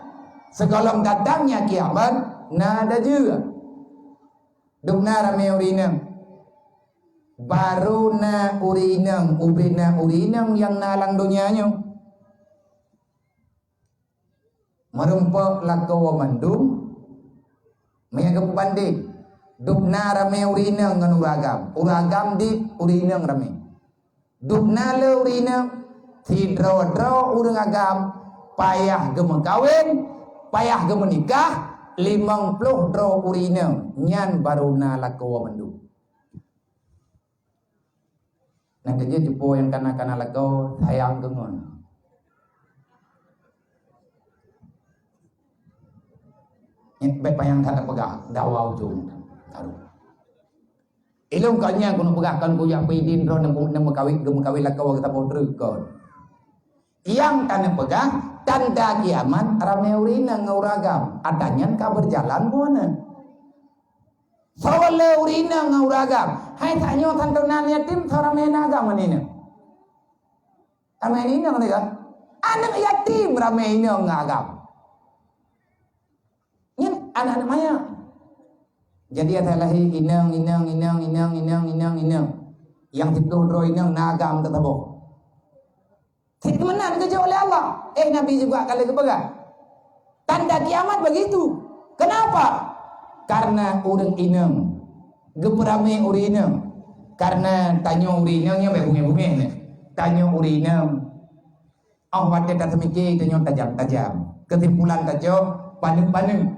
Segolong datangnya kiamat nada juga dukna rame urinang baru na urinang ubina urinang yang nalang dunianya merumpak lakawa mandum mayagap bandik dukna rame urinang ngan uragam di urinang rame dukna le urinang tidro-dro urang agam payah gemeng kawin payah ge menikah 50 dro urina nyan baruna lako mendu. Nah kerja jupo yang kana lako sayang gengon. Nyet baik payang kata pegah dawau jung taruh. Ilung kanya kuno pegahkan kuyak pidin ro nemu kawin lako kita podrukon. Yang tanah pegah tanda kiamat rame urina ngauragam adanya ka berjalan buana sawale urina ngauragam hai tanyo tantonan yatim sarame nagam manina rame ini ngene anak yatim rame ini ngagam nyen anak maya jadi atalahi inang yang ditudro inang nagam tetabo Hikmanan kerja oleh Allah. Nabi juga kali kepegang. Tanda kiamat begitu. Kenapa? Karena urang inang geperame urinang. Karena tanyo urinangnya bunge-bunge ne. Tanyo urinang. Wate tak semiki tanyo tajam-tajam. Kesimpulan tajo panen-panen.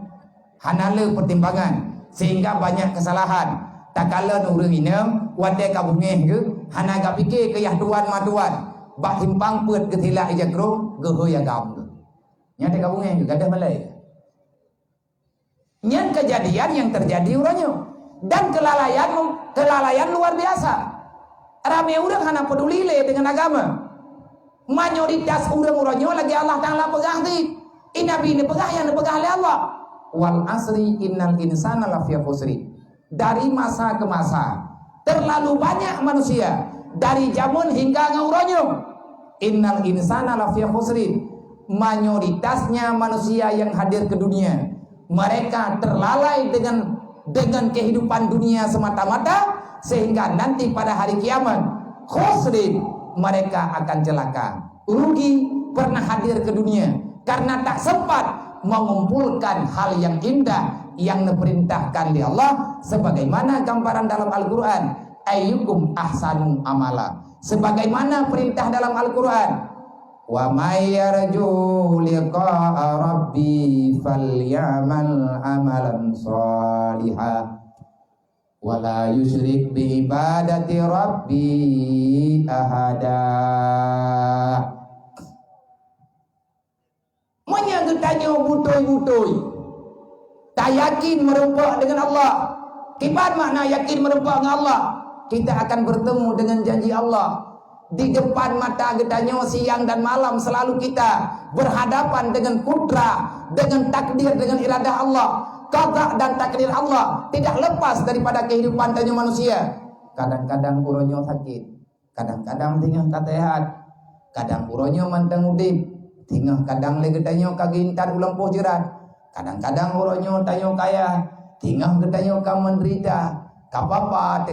Hanale pertimbangan sehingga banyak kesalahan. Tak kala urang inang wate ka bunge ge hana ga pikir ke yahduan maduan. Bak himpang put ketila ijakro gehoy agam tu. Nyata kabungnya juga ada malai. Nyan kejadian yang terjadi urangnya dan kelalaian luar biasa. Rame urang hana peduli le dengan agama. Mayoritas urang-urangnya lagi Allah Taala pegang ti. Nabi ni pegang yang dipegang oleh Allah. Wal asri innal insana lafi khusri. Dari masa ke masa terlalu banyak manusia dari zaman hingga ngauranyo. Innal insana lafi khusrin. Mayoritasnya manusia yang hadir ke dunia mereka terlalai dengan kehidupan dunia semata-mata sehingga nanti pada hari kiamat khusrin mereka akan celaka, rugi pernah hadir ke dunia karena tak sempat mengumpulkan hal yang indah yang diperintahkan di Allah sebagaimana gambaran dalam Al-Qur'an ayyukum ahsanu amala. Sebagaimana perintah dalam Al-Quran, wa may yarju liqa'a rabbi falyamal amalan salihah wa la yusyrik bi ibadati rabbi ahada. Monya getanya butoi-butoi tak yakin merumpak dengan Allah. Kibat makna yakin merumpak dengan Allah? Kita akan bertemu dengan janji Allah di depan mata gedanya siang dan malam. Selalu kita berhadapan dengan kudra, dengan takdir, dengan iradah Allah. Qada dan takdir Allah tidak lepas daripada kehidupan tanya manusia. Kadang-kadang uronyo sakit, kadang-kadang tinggal katehat, kadang uronyo manteng udip, tinggal kadang legedanya kagintan ulang pojerat, kadang-kadang uronyo tanyo kaya, tinggal gedanya ka menderita, kapapa.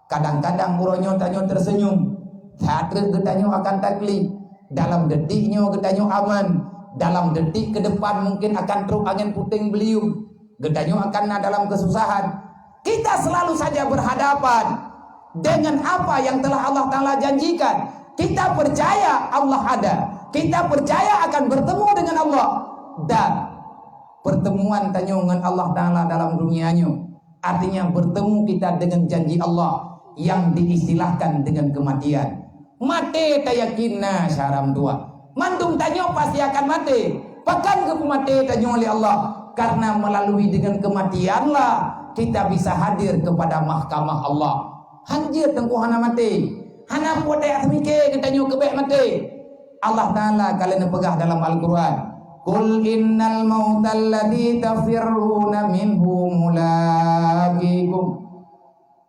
Kadang-kadang uronyo tanyo tersenyum, saat gedanyo akan taklif, dalam detiknya gedanyo aman, dalam detik ke depan mungkin akan truk angin puting beliung, gedanyo akan dalam kesusahan. Kita selalu saja berhadapan dengan apa yang telah Allah Ta'ala janjikan. Kita percaya Allah ada, kita percaya akan bertemu dengan Allah, dan pertemuan tanyo dengan Allah Ta'ala dalam dunianya artinya bertemu kita dengan janji Allah yang diistilahkan dengan kematian. Mati tak yakinna syaram dua. Mandum tanyo pasti akan mati. Pakan ke mati tanyo oleh Allah. Karena melalui dengan kematianlah kita bisa hadir kepada mahkamah Allah. Hanjir tengku hana mati. Hana pote asmike kita tanyo kebek mati. Allah Ta'ala kalian pegah dalam Al-Quran. Qul innal mautal ladzi tafirruna minhu mulaqikum.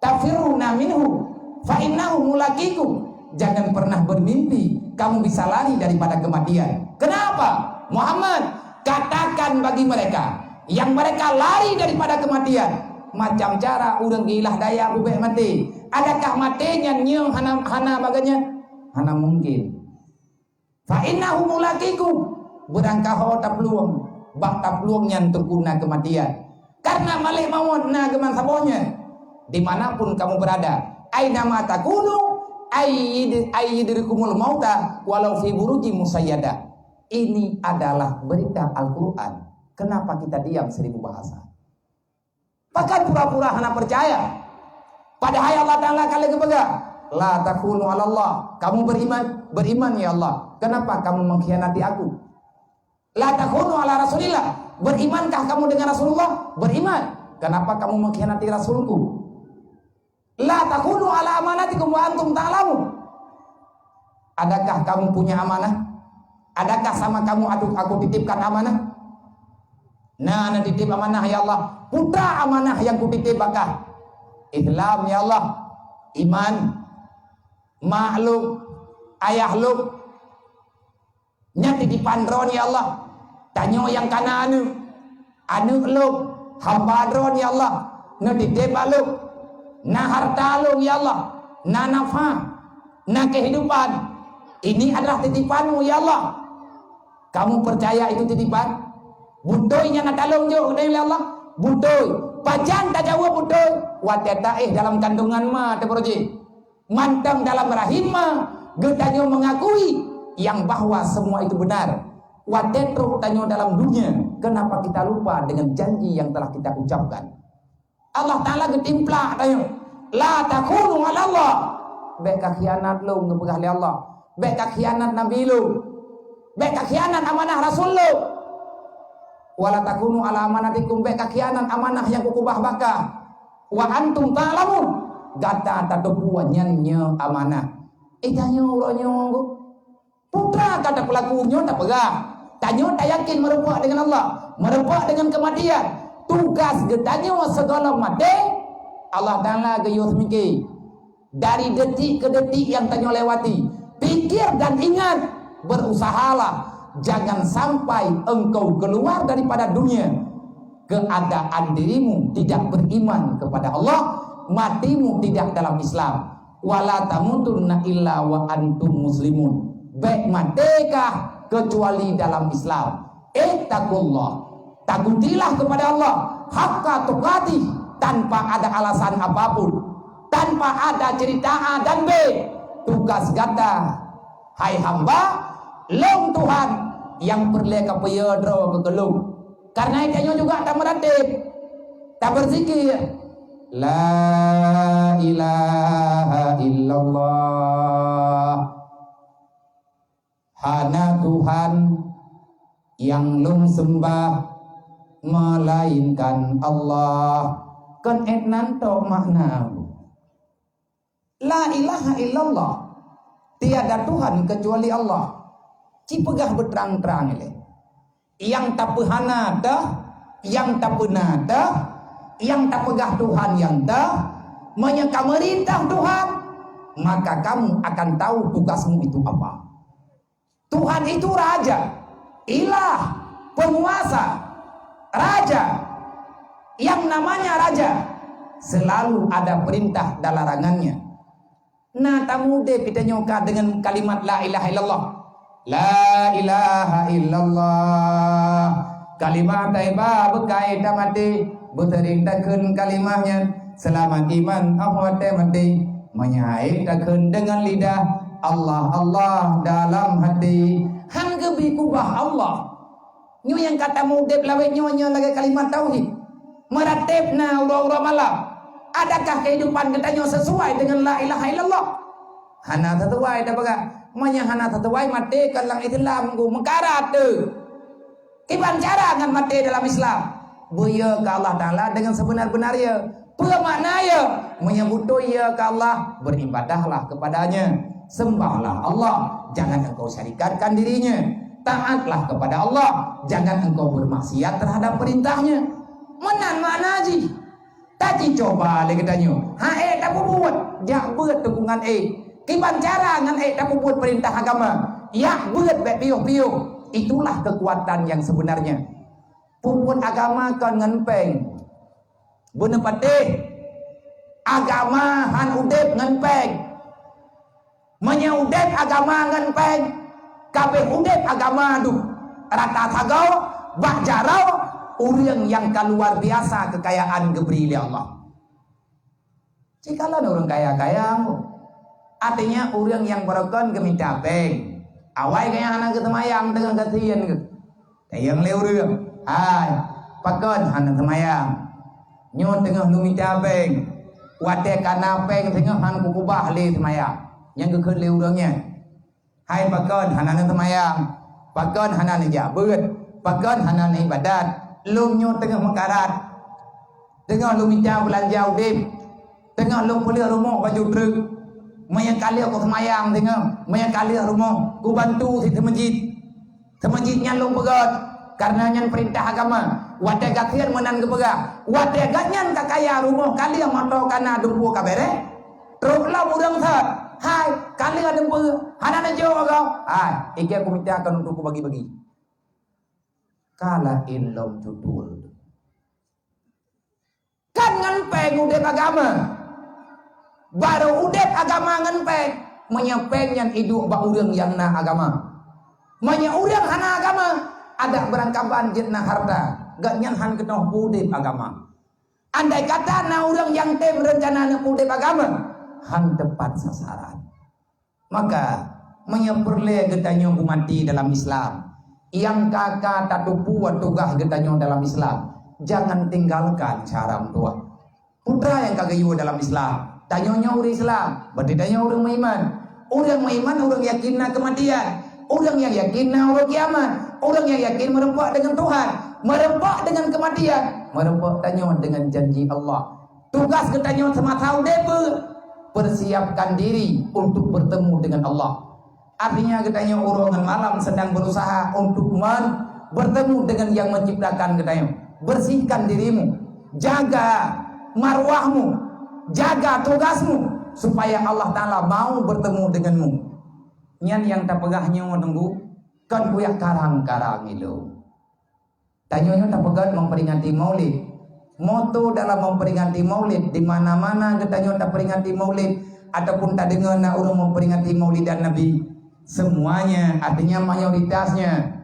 Tafiruna minhu fa innahu mulaqikum. Jangan pernah bermimpi kamu bisa lari daripada kematian. Kenapa? Muhammad, katakan bagi mereka yang mereka lari daripada kematian, macam cara urang gilah daya bubek mati. Adakah matinya nyeng hana baganya? Hana mungkin. Fa innahu mulaqikum. Berangkah tapluang, bak tapluang yang terguna kematian. Karena malih mawon na geman sabonya. Dimanapun kamu berada, aina mata takunu ayyidrikumul mauta walau fi buruji musayyada. Ini adalah berita Al-Quran. Kenapa kita diam 1000 bahasa? Bahkan pura-pura hana percaya. Padahal Allah Ta'ala kali kepegang. La takunu ala Allah. Kamu beriman ya Allah. Kenapa kamu mengkhianati aku? La takunu ala Rasulillah. Berimankah kamu dengan Rasulullah? Beriman. Kenapa kamu mengkhianati Rasulku? La takunu ala amanatikum wa antum ta'lamun. Adakah kamu punya amanah? Adakah sama kamu aku titipkan amanah? Nah, titip amanah ya Allah. Putra amanah yang kutitip bakah. Islam ya Allah. Iman. Makhluk. Ayah luk. Nya titipan ron ya Allah. Tanyo yang kana anu luk. Hamba ron ya Allah. Ngetitip luk. Na harta luk ya Allah. Na nafah. Na kehidupan. Ini adalah titipanmu ya Allah. Kamu percaya itu titipan? Budoynya nak talong jo ya Allah. Budoy. Pajan tak jawab budoy. Wateta dalam kandungan ma teproji. Mantang dalam rahim ma. Getanyo mengakui yang bahwa semua itu benar. Watetro tanyo dalam dunia. Kenapa kita lupa dengan janji yang telah kita ucapkan? Allah Ta'ala getimpla tanyo. La takunu ala Allah. Beka khianat lo ngepegah li Allah. Beka khianat Nabi lo. Beka khianat amanah Rasul lo. Wala takunu ala amanatikum. Beka khianat amanah yang kukubah baka. Wa antum ta'lamun. Gata tatopuan nyanyo amanah. Itanyo uronyo. Putra kata pelakunya tak pegah. Tanyo tak yakin merupak dengan Allah. Merupak dengan kematian. Tugas getanyo segala mati. Allah Ta'ala gayuh mikir. Dari detik ke detik yang tanyo lewati. Pikir dan ingat. Berusahalah. Jangan sampai engkau keluar daripada dunia. Keadaan dirimu tidak beriman kepada Allah. Matimu tidak dalam Islam. Wala tamutunna illa wa antum muslimun. Baik matekah kecuali dalam Islam. Ittaqullah. Takutilah kepada Allah. Haqqa tuqatih. Tanpa ada alasan apapun. Tanpa ada cerita A dan B. Tugas gata. Hai hamba. Long Tuhan yang perleka peyadro kegelung. Karena itu juga tak meratib. Tak berzikir. La ilaha illallah. Hana Tuhan yang lung sembah melainkan Allah. Kan etnanto makna. La ilaha illallah. Tiada Tuhan kecuali Allah. Cipegah berterang-terang ini. Yang tak pehana dah, yang tak pernah dah, yang tak pegah Tuhan yang dah, menyeka merintah Tuhan, maka kamu akan tahu tugasmu itu apa. Tuhan itu raja, ilah, penguasa, raja. Yang namanya raja selalu ada perintah dan larangannya. Nah, tamude kita nyoka dengan kalimat la ilaha illallah. La ilaha illallah. Kalimat taibah bekai tamati. Bertering takun kalimahnya. Selamat iman ahwate mati. Menyahid takun dengan lidah. Allah Allah dalam hati. Hanggebi kubah Allah. Nyo yang kata mudib lawet nyonya lagi kalimat tauhid. Meratibna ura-ura malam. Adakah kehidupan kita nyo sesuai dengan la ilaha illallah? Hana tertuai dah baga. Menyahana tertuai mati kalau Islam ku mengkarat tu. Kiban cara dengan mati dalam Islam. Buya ke Allah Ta'ala dengan sebenar-benarnya. Pemaknanya menyebut ya ke Allah. Beribadahlah kepadanya. Sembahlah Allah. Jangan engkau syarikatkan dirinya. Taatlah kepada Allah. Jangan engkau bermaksiat terhadap perintahnya. Menan makna haji. Tadi coba lagi tanya. Ha tak buat. Jak buat dukungan Kiban cara dengan tak buat perintah agama. Ya buat piuh-piuh. Itulah kekuatan yang sebenarnya. Puput agama kan ngenpeng. Bener patih. Agama han udep ngenpeng. Menyaudep agama ngenpeng. Kabeh udep agama du. Rata tagaw. Bak jarau. Orang yang luar biasa kekayaan geberi Allah. Jikalau orang kaya-kaya. Artinya orang yang berokon geminta peng. Awai kaya anak ketemayang dengan ketian. Kayang leu orang. Hai, pakon han semayang. Nyo tengah lumi cabeng. Wate kanapeng tengah han kukubah le semayang. Yang ke le urangnya. Hai pakon hanan semayang. Pakon hanan jabut. Pakon hanan ibadat. Lum nyo tengah mekarat. Tengah lumi cabeng belanja udip. Tengah lum kuliah rumah baju truk. Maya kali aku semayang tengah. Maya kali rumah. Ku bantu si masjid. Masjid nyalung pegat. Karena nyan perintah agama. Wate gakian menan kepega. Wate ganyan kakaya rumah kali yang moto kana dumpu kabere. Truk lah murang thar. Hai, kali ada dumpu. Hanan jo kau. Hai, iki aku minta akan untuk ku bagi-bagi. Kala ilom tutul. Kan nganpeng udep agama. Baru udep agama nganpeng. Menyepeng yang hidup ba urang yang na agama. Manya urang hana agama. Ada berangkapan jetna harta. Gak nyan han kenoh udep agama. Andai kata na urang yang tem rencana na udep agama. Han tepat sasaran. Maka menyeperle getanyo mati dalam Islam. Yang kakak tatupu watugah getanyo dalam Islam. Jangan tinggalkan cara tua. Putra yang kagayu dalam Islam. Tanyonya orang Islam. Berarti tanyo orang beriman. Orang beriman orang yakin na kematian. Orang yang yakin na orang kiamat. Orang yang yakin merempak dengan Tuhan. Merempak dengan kematian. Merempak tanyo dengan janji Allah. Tugas getanyo semata udepe. Persiapkan diri untuk bertemu dengan Allah. Artinya getanyo urongan malam sedang berusaha untuk bertemu dengan yang menciptakan getanyo. Bersihkan dirimu. Jaga marwahmu. Jaga tugasmu. Supaya Allah Ta'ala mau bertemu denganmu. Nyan yang tak pegahnya menunggu. Kan kuyak karang-karang itu. Tanyonya tak pegat memperingati maulid. Moto dalam memperingati maulid. Di mana-mana ketanyo tak peringati maulid. Ataupun tak dengar nak orang memperingati maulid dan Nabi. Semuanya, artinya mayoritasnya.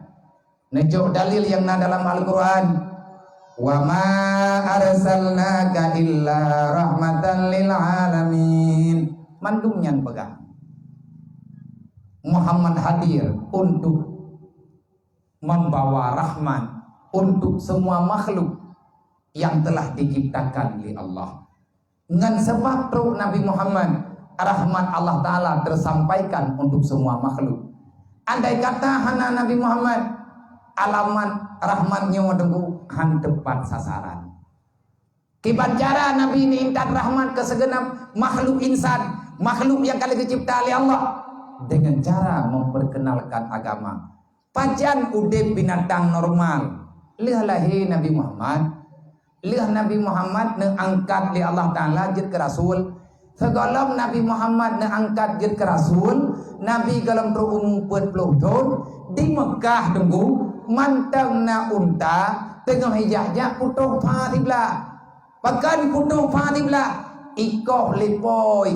Nejok dalil yang na dalam Al-Quran. Wa ma arsalnaka illa rahmatan lil alamin. Mandum yang pegang. Muhammad hadir untuk membawa rahmat untuk semua makhluk yang telah diciptakan oleh Allah. Dengan sebab tu Nabi Muhammad, rahmat Allah Ta'ala tersampaikan untuk semua makhluk. Andai kata hana Nabi Muhammad, alamat rahmatnya wadengku han tepat sasaran. Kiban cara Nabi ini intat rahmat ke segenap makhluk insan, makhluk yang kali dicipta oleh Allah, dengan cara memperkenalkan agama. Pajan udep binatang normal. Lihat lahi Nabi Muhammad. Lihat Nabi Muhammad angkat li Allah Ta'ala jid ke Rasul. Segala Nabi Muhammad angkat jid ke Rasul. Nabi galam terumum 40 tahun. Di Mekah tunggu. Mantang na unta. Tengah hijahnya putuh fatiblah. Pakan putuh fatiblah. Ikoh lipoi.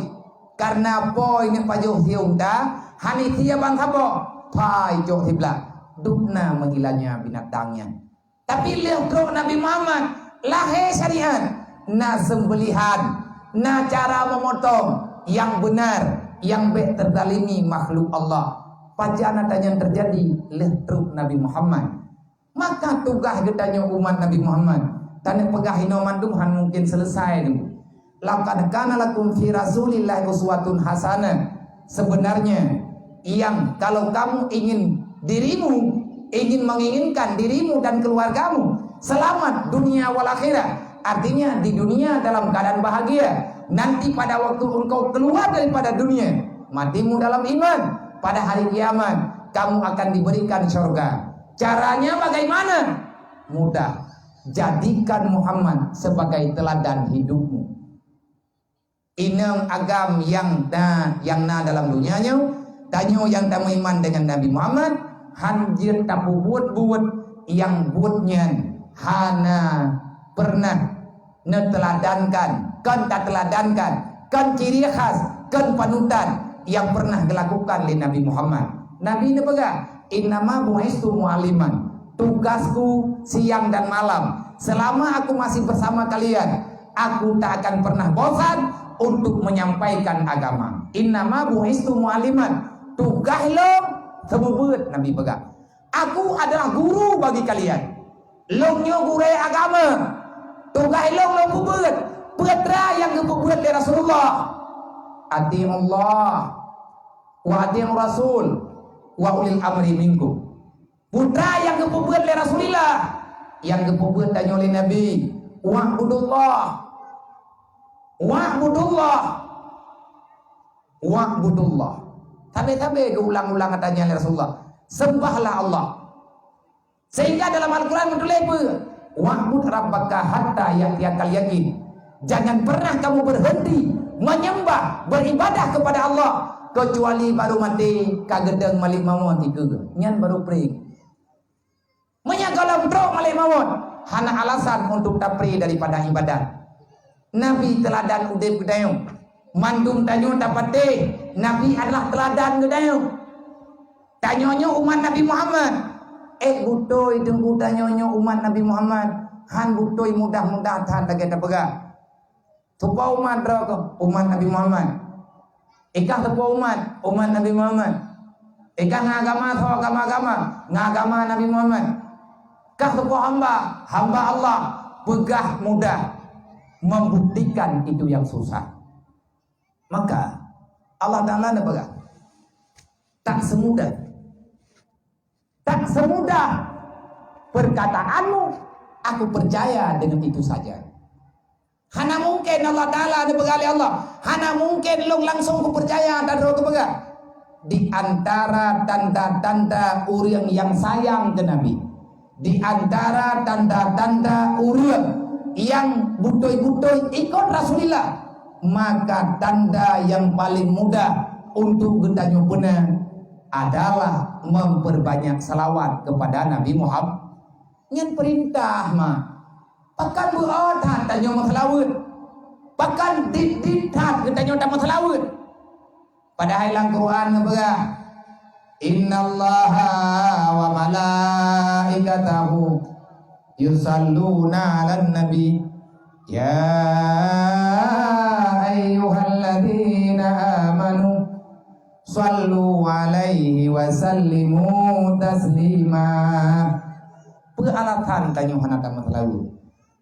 Karena poi ni pajuh si unta. Hani tia bang habo. Pai joh tiblah. Dukna menggilanya binatangnya. Tapi lihat Nabi Muhammad. Lahir syariat, na sembelihan, na cara memotong yang benar, yang baik terdalimi makhluk Allah. Pajana tanya terjadi letruk Nabi Muhammad. Maka tugas getanya umat Nabi Muhammad. Tanya pegah hinoman Tuhan mungkin selesai dulu. Laqad kana lakum fi Rasulillahi uswatun hasanah. Sebenarnya yang kalau kamu ingin dirimu, ingin menginginkan dirimu dan keluargamu selamat dunia wal akhirat. Artinya di dunia dalam keadaan bahagia. Nanti pada waktu engkau keluar daripada dunia, matimu dalam iman, pada hari kiamat kamu akan diberikan surga. Caranya bagaimana? Mudah. Jadikan Muhammad sebagai teladan hidupmu. Inang agam yang na dalam dunianya. Tanyo yang tak iman dengan Nabi Muhammad. Hanjir tak buat yang buatnya hana pernah neteladankan, kan tak teladankan, kan ciri khas, kan panutan yang pernah dilakukan oleh Nabi Muhammad. Nabi ini pegang, innama bu'istu mu'aliman. Tugasku siang dan malam. Selama aku masih bersama kalian, aku tak akan pernah bosan untuk menyampaikan agama. Innama bu'istu mu'aliman. Tugas lo semua Nabi pegang. Aku adalah guru bagi kalian. Longnya gure agama. Tugas long buat. Putra yang kebuat dari Rasulullah. Ati Allah wa ati Rasul wa ulil amri minkum. Putra yang kebuat dari Rasulullah, yang kebuat dari oleh Nabi. Wa'budullah. Tabe-tabe keulang-ulang katanya Rasulullah. Sembahlah Allah. Sehingga dalam Al-Quran menulis wa'bud rabbaka hatta ya'tiyakal yakin. Jangan pernah kamu berhenti menyembah, beribadah kepada Allah kecuali baru mati kagedeng malik maut tiga. Nyan baru prik. Menyagalam drok malik maut. Hana alasan untuk tapri daripada ibadat. Nabi teladan udip gedayung. Mandum tanyo dapat Nabi adalah teladan gedayung. Tanyonyo umat Nabi Muhammad. Butoi dengku tanyonyo umat Nabi Muhammad. Han butoi mudah-mudah tahan lagi ada pegang. Tupa umat umat Nabi Muhammad. Ikah tupa umat Nabi Muhammad. Ikah ngagama Nabi Muhammad. Kah tupa hamba Allah. Pegah mudah membuktikan itu yang susah. Maka Allah Ta'ala ada pegang. Tak semudah perkataanmu. Aku percaya dengan itu saja. Hana mungkin Allah Ta'ala ada begali Allah. Hana mungkin lu langsung percaya dan roh kepegang. Di antara tanda-tanda orang yang sayang ke Nabi. Di antara tanda-tanda orang yang butoi-butoi ikut Rasulullah. Maka tanda yang paling mudah untuk kita benar adalah memperbanyak salawat kepada Nabi Muhammad. Yang perintah mah. Pakan berat tanya masalawut. Pakan ditat tanya tak masalawut. Padahal dalam Quran ngeberah. Innallaha wa malaikatahu yusalluna 'alan nabi. Ya ayyuhalladzina amanu sallu 'alaihi wa sallimu taslima. Peralatan tanya hana tak masalawut.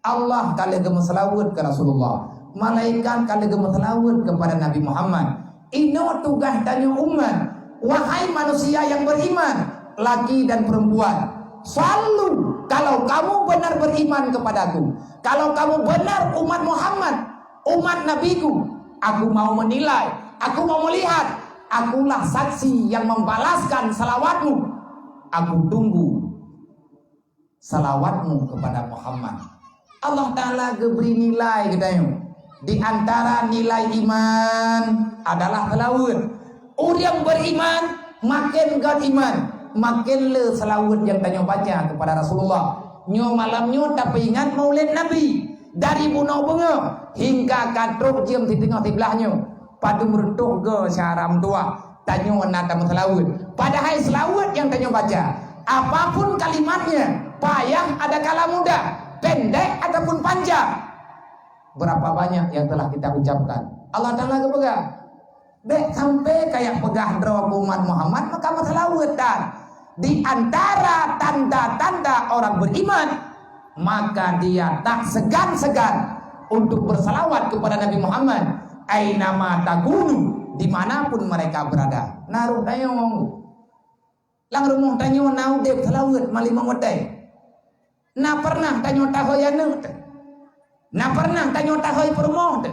Allah kali gemeselawut ke Rasulullah. Malaikat kali gemeselawut kepada Nabi Muhammad. Ino tugas tanya umat. Wahai manusia yang beriman, laki dan perempuan, selalu kalau kamu benar beriman kepadaku, kalau kamu benar umat Muhammad, umat Nabiku, aku mau menilai, aku mau melihat, akulah saksi yang membalaskan salawatmu. Aku tunggu salawatmu kepada Muhammad. Allah Ta'ala beri nilai katanya. Di antara nilai iman adalah selawat. Orang beriman makin gak iman, makin le selawat yang tanya baca kepada Rasulullah. Nyo malamnya tapi ingat maulid Nabi dari bunuh bunga hingga katruk jam di tengah tibelahnya. Padu merutuk ke syaram tua tanya nata selawat. Padahal selawat yang tanya baca apapun kalimatnya, payah ada kala mudah, pendek ataupun panjang. Berapa banyak yang telah kita ucapkan. Allah Ta'ala kepegang. Dek sampai kayak pegah draw umat Muhammad maka masalawatan. Di antara tanda-tanda orang beriman, maka dia tak segan-segan untuk bersalawat kepada Nabi Muhammad. Ainama takunu, dimanapun mereka berada. Naruh tayong. Lang rumah tayong nau dek salawat malimang wadai. Na pernah tayong tahoyanu. Na pernah tayong tahoy permoh.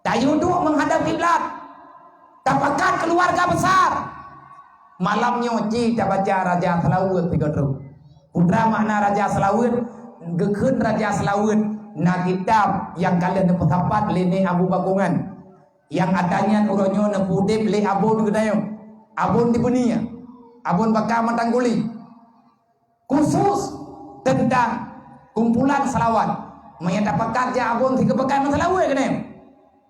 Tayo duk menghadap kiblat. Tapakan keluarga besar. Malamnya kita baca Raja Selawut tiga terus. Putra makna Raja Selawut, gekun Raja Selawut. Na kitab yang kalian dapat lene Abu Bakungan. Yang adanya uronyo nepudip le abon gedayo. Abon di dunia. Abon bakal mentangguli. Khusus tentang kumpulan selawat. Menyatakan kerja abon tiga pekan selawat gedayo.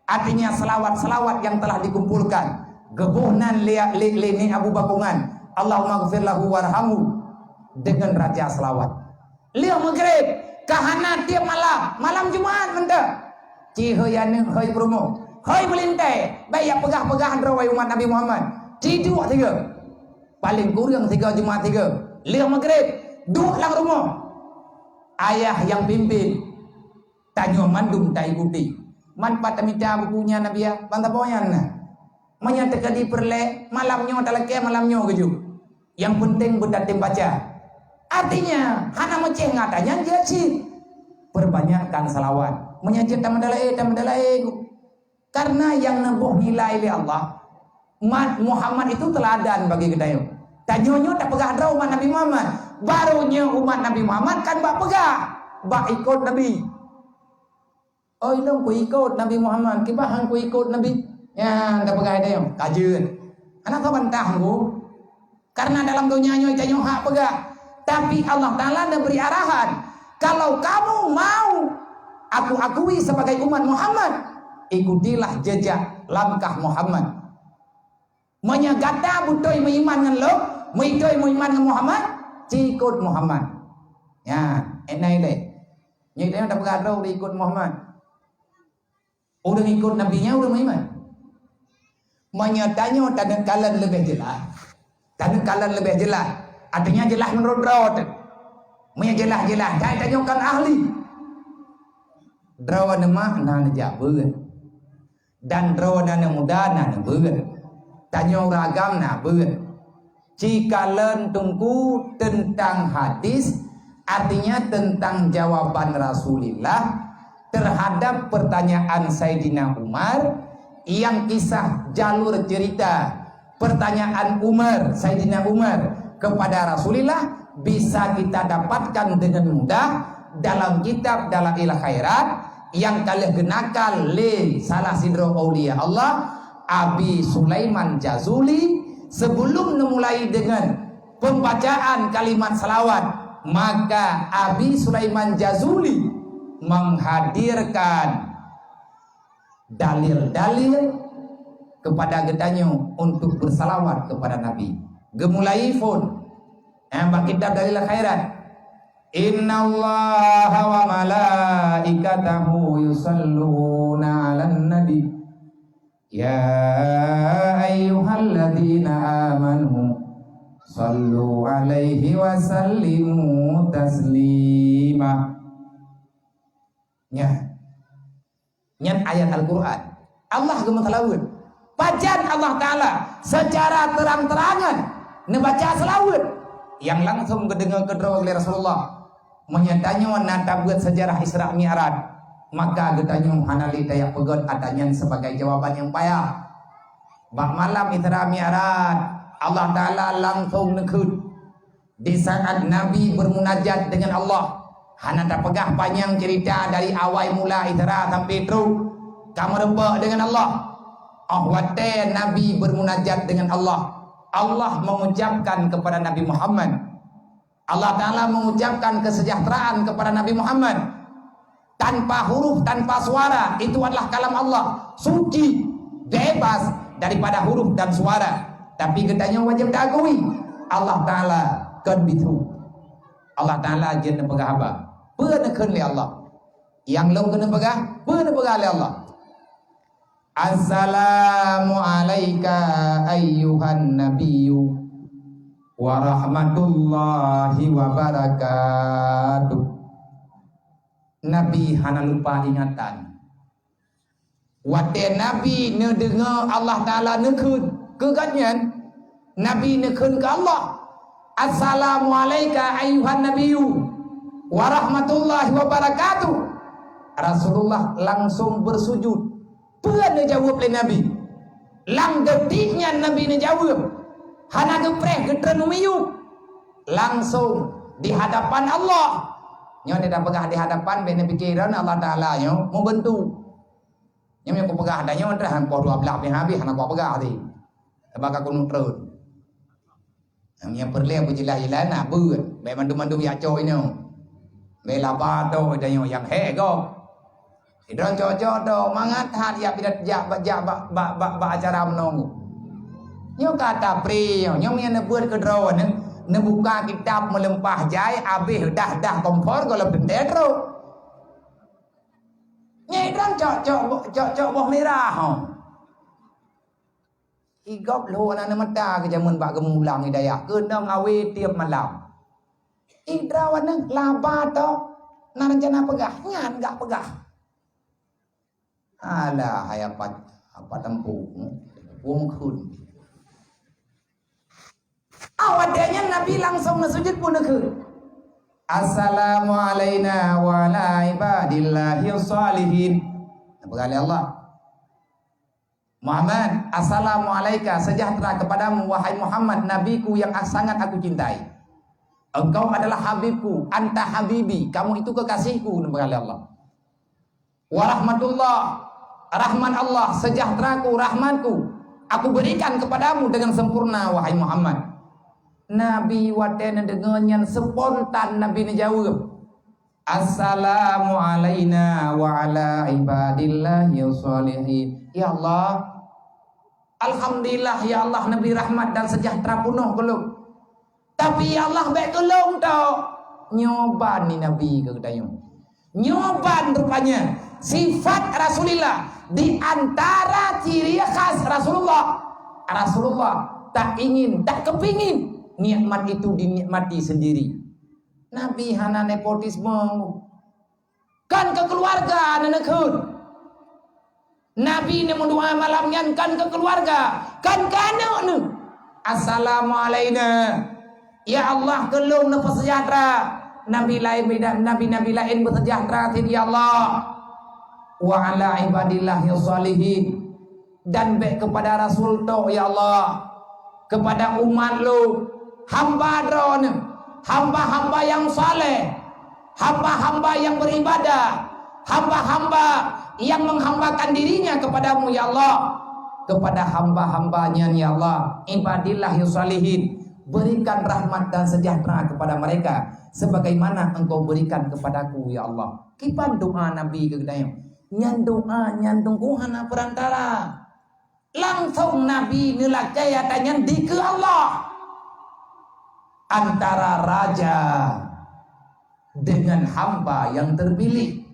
Artinya selawat-selawat yang telah dikumpulkan. Gebuhnan lini Abu Bakungan. Allahumma gfir lahu warhamu. Dengan Raja Selawat. Lihat maghrib. Kahana tiap malam. Malam Jumat mendak. Cihoyane hoi promo. Hoi melintai. Baik pegah-pegahan rawai umat Nabi Muhammad. Ciduk tiga. Paling kurang 3 Jumat 3. Lihat maghrib. Duk lang rumah. ayah yang pimpin, tanya mandum tak ikuti. Manfaat minta bukunya Nabi ya, bantah poyan nah. Menyatakan di perle malamnya talake malamnya keju. Yang penting berdating baca. Artinya, hana meceh ngatanya jadi perbanyakkan salawat. Menyajid tamadalai. Karena yang nebuh nilai oleh Allah, Muhammad itu teladan bagi kita yuk. Tanyonyo tak pegah ada umat Nabi Muhammad. Barunya umat Nabi Muhammad kan bak pegah, bak ikut Nabi. Oh ilmu ku ikut Nabi Muhammad, kibahan ku ikut Nabi. Ya, tak pegah ada yuk. Kajian. Anak kau bantah ku. Karena dalam dunia nyo janyo hak pegah. Tapi Allah Ta'ala dah beri arahan. Kalau kamu mau aku akui sebagai umat Muhammad, ikutilah jejak langkah Muhammad. Menyagata butoy mengiman dengan lo, muitoy mengiman dengan Muhammad, cikut Muhammad. Ya, enai le. Nyai tak bergaduh ikut Muhammad. Udah ikut nabinya udah mengiman. Menyatanya tanda kalan lebih jelas. Tanda kalan lebih jelas. Artinya jelas menurut rawat. Jelas-jelas. Saya tanyakan ahli. Drawa nemah na jabat. Dan drawa na muda na beut. Tanya ragam na beut. Jika len tunggu tentang hadis, artinya tentang jawaban Rasulullah terhadap pertanyaan Sayyidina Umar yang kisah jalur cerita pertanyaan Sayyidina Umar kepada Rasulullah bisa kita dapatkan dengan mudah dalam kitab Dalail Khairat yang kalian genakan le salah sidro aulia Allah Abi Sulaiman Jazuli. Sebelum memulai dengan pembacaan kalimat salawat, maka Abi Sulaiman Jazuli menghadirkan dalil-dalil kepada gedanyo untuk bersalawat kepada Nabi. Gemulai pun bak kitab Dalil Khairat. Innallaha wa malaikatahu yusalluna 'alan nabi. Ya ayyuhalladzina amanu sallu 'alaihi wa sallimu taslima. Nyat ayat Al-Quran Allah gemetalawun pajan Allah Ta'ala secara terang-terangan nebaca selawat yang langsung kedengar kedua oleh Rasulullah menyatanya nata buat sejarah Isra Mi'raj, maka getanya hanali dayak pegot adanya sebagai jawaban yang payah. Bak malam Isra Mi'raj Allah Ta'ala langsung nekut di saat Nabi bermunajat dengan Allah. Hana tak pegah panjang cerita dari awal mula Isra sampai terus kamu rempak dengan Allah. Wate Nabi bermunajat dengan Allah. Allah mengucapkan kepada Nabi Muhammad. Allah Ta'ala mengucapkan kesejahteraan kepada Nabi Muhammad. Tanpa huruf, tanpa suara. Itu adalah kalam Allah. Suci, bebas daripada huruf dan suara. Tapi katanya wajib diakui. Allah Ta'ala kan bitu. Allah Ta'ala jenis pegah apa? Penekan oleh Allah. Yang lo kena pegah, pegah oleh Allah. Assalamu alayka ayyuhan nabiyyu wa rahmatullahi wa barakatuh. Nabi hana lupa ingatan. Wate Nabi ne dengar Allah Ta'ala nekun keganyan. Nabi nekun ke Allah. Assalamu alayka ayyuhan nabiyyu wa rahmatullahi wa barakatuh. Rasulullah langsung bersujud. Puan dia jawab oleh Nabi. Lang detiknya Nabi ni jawab. Hana gepreh getren umiyuk. Langsung di hadapan Allah. Nyo dia dah pegah di hadapan bena pikiran Allah Ta'ala nyo mau bentuk. Nyo aku pegah adanya dah hampa 12 habis hana aku pegah tadi. Sebab aku nutrun. Yang perlu berjelas-jelas nak buat. Baik mandu-mandu ya coy ni. Bela bado adanya yang hego. Idron cocok do mangat hat ya bidat jak ba acara menunggu. Nyo kata pri nyo yang buat ke draw ne buka kitab melempah jai habis dah kompor kalau bendero. Nyai idron cocok boh merah. Igop lo anak mata ke jamun bak gemulang hidayah kenang awe tiap malam. Idrawan laba to Nah rencana pegah, nyan enggak pegah. Alah hai apa tempuh. Wong kun. Awadanya Nabi langsung sujud pun nekeun. Assalamu alayna wa ala ibadillahi sholihin. Berkali Allah. Muhammad, assalamu alayka, sejahtera kepadamu wahai Muhammad, nabiku yang sangat aku cintai. Engkau adalah habibku, anta habibi, kamu itu kekasihku. Berkali Allah. Wa rahmatullah, rahman Allah, sejahteraku, rahmatku, aku berikan kepadamu dengan sempurna wahai Muhammad. Nabi wadena dengannya spontan Nabi jawab. Assalamu alayna wa ala ibadillahi sholihin. Ya Allah, alhamdulillah ya Allah, Nabi rahmat dan sejahtera penuh keluk. Tapi ya Allah baik kelung tau. Nyoban ni Nabi ke kedayung. Nyoban rupanya sifat Rasulullah di antara ciri khas Rasulullah. Rasulullah tak ingin, tak kepingin nikmat itu dinikmati sendiri. Nabi hana nepotisme. Kan ke keluarga nenekeun. Nabi ne mendoa malamnya kan ke keluarga, kan ke anak ne. Assalamu alayna. Ya Allah kelung ne sejahtera. Nabi lain beda, nabi-nabi lain bersejahtera ya Allah. Wa ala ibadillahi sholihin. Dan baik kepada Rasul tu ya Allah, kepada umat lu, hamba drone, hamba-hamba yang saleh, hamba-hamba yang beribadah, hamba-hamba yang menghambakan dirinya kepadamu ya Allah, kepada hamba-hambanya ya Allah, ibadillahi sholihin, berikan rahmat dan sejahtera kepada mereka sebagaimana engkau berikan kepadaku ya Allah. Kipan doa Nabi ke kedayang, nyan doa nyan tungguhan perantara. Langsung Nabi nelakai tanya di ke Allah antara raja dengan hamba yang terpilih,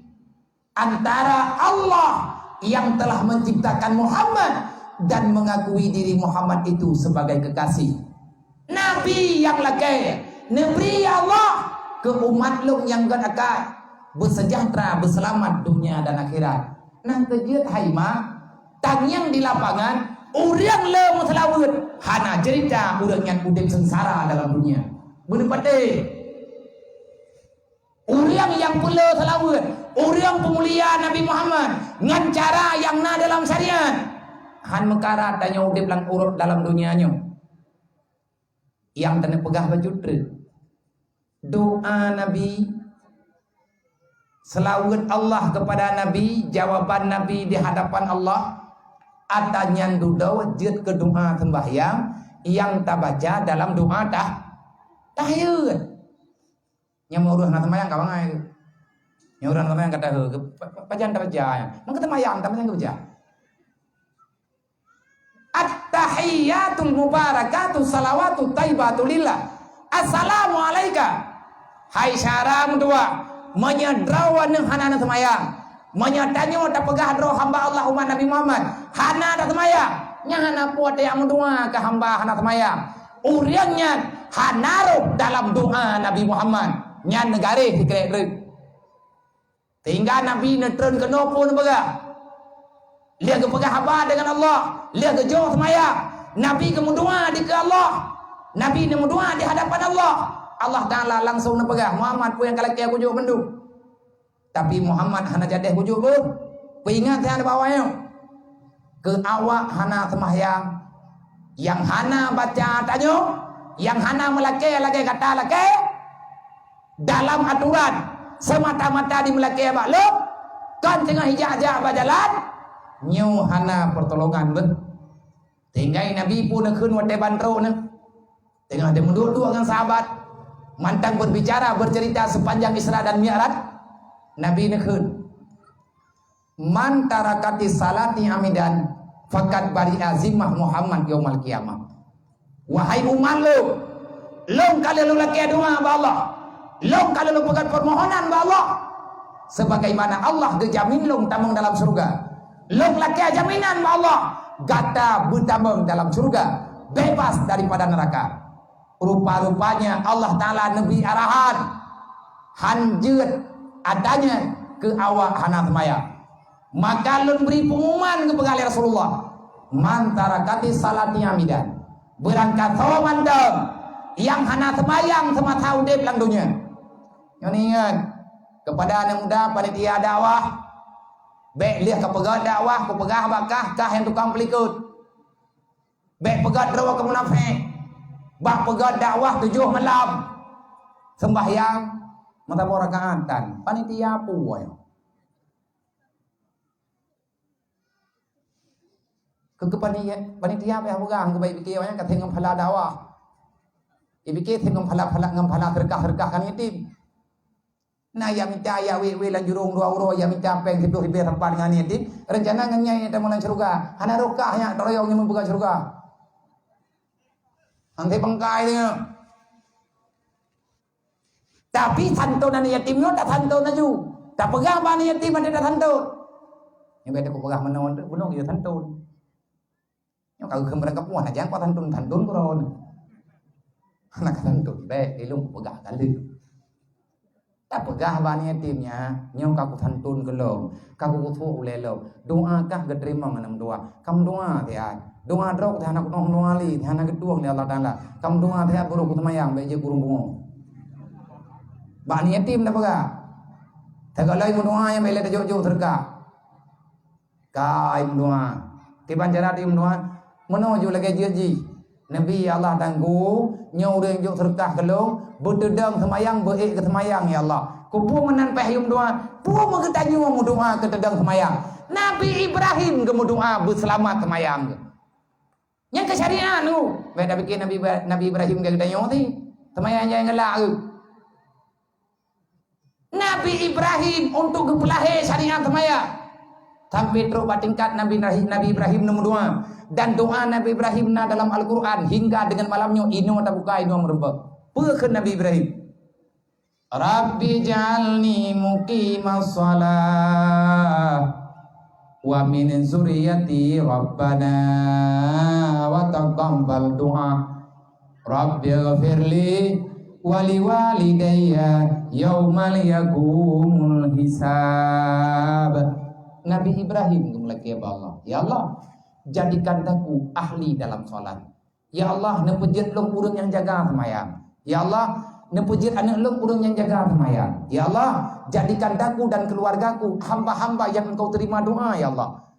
antara Allah yang telah menciptakan Muhammad dan mengakui diri Muhammad itu sebagai kekasih. Nabi yang lakai Nabi Allah ke umat lu yang akan bersejahtera, berselamat dunia dan akhirat. Nang kejut haima tanyang di lapangan, orang le selawat, hana cerita orang yang udip sengsara dalam dunia. Benar pate. Orang yang pula selawat, orang pemulia Nabi Muhammad, dengan cara yang na dalam syariat. Han mekara tanya udip lang urut dalam dunianya. Yang tanda pegah bajutre. Doa Nabi, selawat Allah kepada Nabi, jawaban Nabi di hadapan Allah. Atanya duda wajud ke doa sembahyang yang tak baca dalam doa tahiyat. Yang mau nak sembahyang kawan ai. Yang orang sembahyang kata bacaan tak baca. Mang kata sembahyang tak baca. At-tahiyatul mubarakatuh salawatu thayyibatu lillah. Assalamu alayka. Hai syaram dua menyedrawan hanana sembahyang. Menyatanya tak pegah roh hamba Allah umat Nabi Muhammad hana dah semayang nya hana puat yang mendoa ke hamba hana semayang uriangnya hana roh dalam doa Nabi Muhammad nya negare dikrek tinggal Nabi netren ke nopun pegah dia ke pegah hamba dengan Allah dia ke jauh semayang Nabi ke mendoa di ke Allah Nabi ni mendoa di hadapan Allah Allah Ta'ala langsung nepegah Muhammad pun yang kalaki aku jauh menduk. Tapi Muhammad hana jadeh wujud ber. Peringat yang ada bawahnya. Ke awak hana sembahyang. Yang hana baca tanya. Yang hana melakai lagi kata lakai. Dalam aturan. Semata-mata di melakai abak lo. Kan tengah hijak-hijak berjalan. Nyu hana pertolongan ber. Tinggal Nabi pun nekun wadah bantro ne. Tengah dia menduduk dengan sahabat. Mantang berbicara bercerita sepanjang Isra dan Mi'raj. Nabi nekun man tarakati salati amidan fakat bari azimah Muhammad yaumal qiyamah. Wahai umat lu kalau lu laki doa ba Allah, lu kalau lu pegang permohonan ba Allah, sebagaimana Allah gejamin lu tamang dalam surga. Lu laki jaminan ba Allah, gata butamang dalam surga, bebas daripada neraka. Rupa-rupanya Allah Ta'ala Nabi arahan hanjut adanya ke awak hana semaya. Maka lun beri pengumuman kepada Rasulullah, mantarakati salati amidan, berangkat mandam yang hana semayang semasa udip lang dunia. Yang ingat kepada anak muda panitia dakwah, baik lihat kepegat dakwah, kepegah bakah kah yang tukang pelikut, baik pegat rawa ke munafik, bak pegat dakwah 7 malam, sembahyang mata rakaatan, panitia puai. Panitia apa yang pegang kebaik fikir yang kata ngam phala dakwah. Ibikir ngam phala terkah kan itim. Nah ya minta ya we lan jurung 2 euro ya minta peng 10 ribu tempat dengan itim. Rencana nganyai ta mulan surga. Hana rokahnya doyong yang membuka surga. Nanti bengkai dia. Tapi santunan yatimnya tak santun aju. Tak pegang bani yatim ada tak santun. Yang beda ku pegang menon tu bunuh dia santun. Yang kau kembali ke puan aja kau santun koron. Anak santun baik ilung ku pegang kali. Tak pegang bani yatimnya, nyong kau santun kelong. Kau kutu ulelo. Doa kah keterima nganam doa. Kamu doa dia. Doa drok dia anak nong doa li, dia anak kedua ni Allah Taala. Kamu doa dia buruk kutemayang baik je burung bungo. Bani yatim dah pegang. Tegak lagi doa yang baik le jauh terka. Kai doa. Tiban cara tim doa. Menuju lagi janji. Nabi Allah tanggu nyau dia jauh terka kelong. Berdedang semayang berik ke semayang ya Allah. Kupu menan pahiyum doa. Puh mengetanyu mu doa ke dedang semayang. Nabi Ibrahim ke doa berselamat semayang. Yang ke syariat tu. Baik dah bikin Nabi Ibrahim ke ketanyu ni. Semayang jangan gelak tu. Nabi Ibrahim untuk kepelahir syariat semayang. Sampai terus tingkat Nabi Ibrahim nombor 2. Dan doa Nabi Ibrahim dalam Al-Quran hingga dengan malamnya ino tak buka ino merembak. Pekan Nabi Ibrahim. Rabbi jalni muqimas salah wa min zuriyati rabbana wa taqabbal du'a. Rabbi ghafirli wa liwalidayya yaumal yaqumul hisab. Nabi Ibrahim gemlaki Allah. Ya Allah, jadikan aku ahli dalam salat. Ya Allah, nepejit long urang yang jaga semayang. Ya Allah, nepejit anak long urang yang jaga semayang. Ya Allah, jadikan aku dan keluargaku hamba-hamba yang engkau terima doa ya Allah.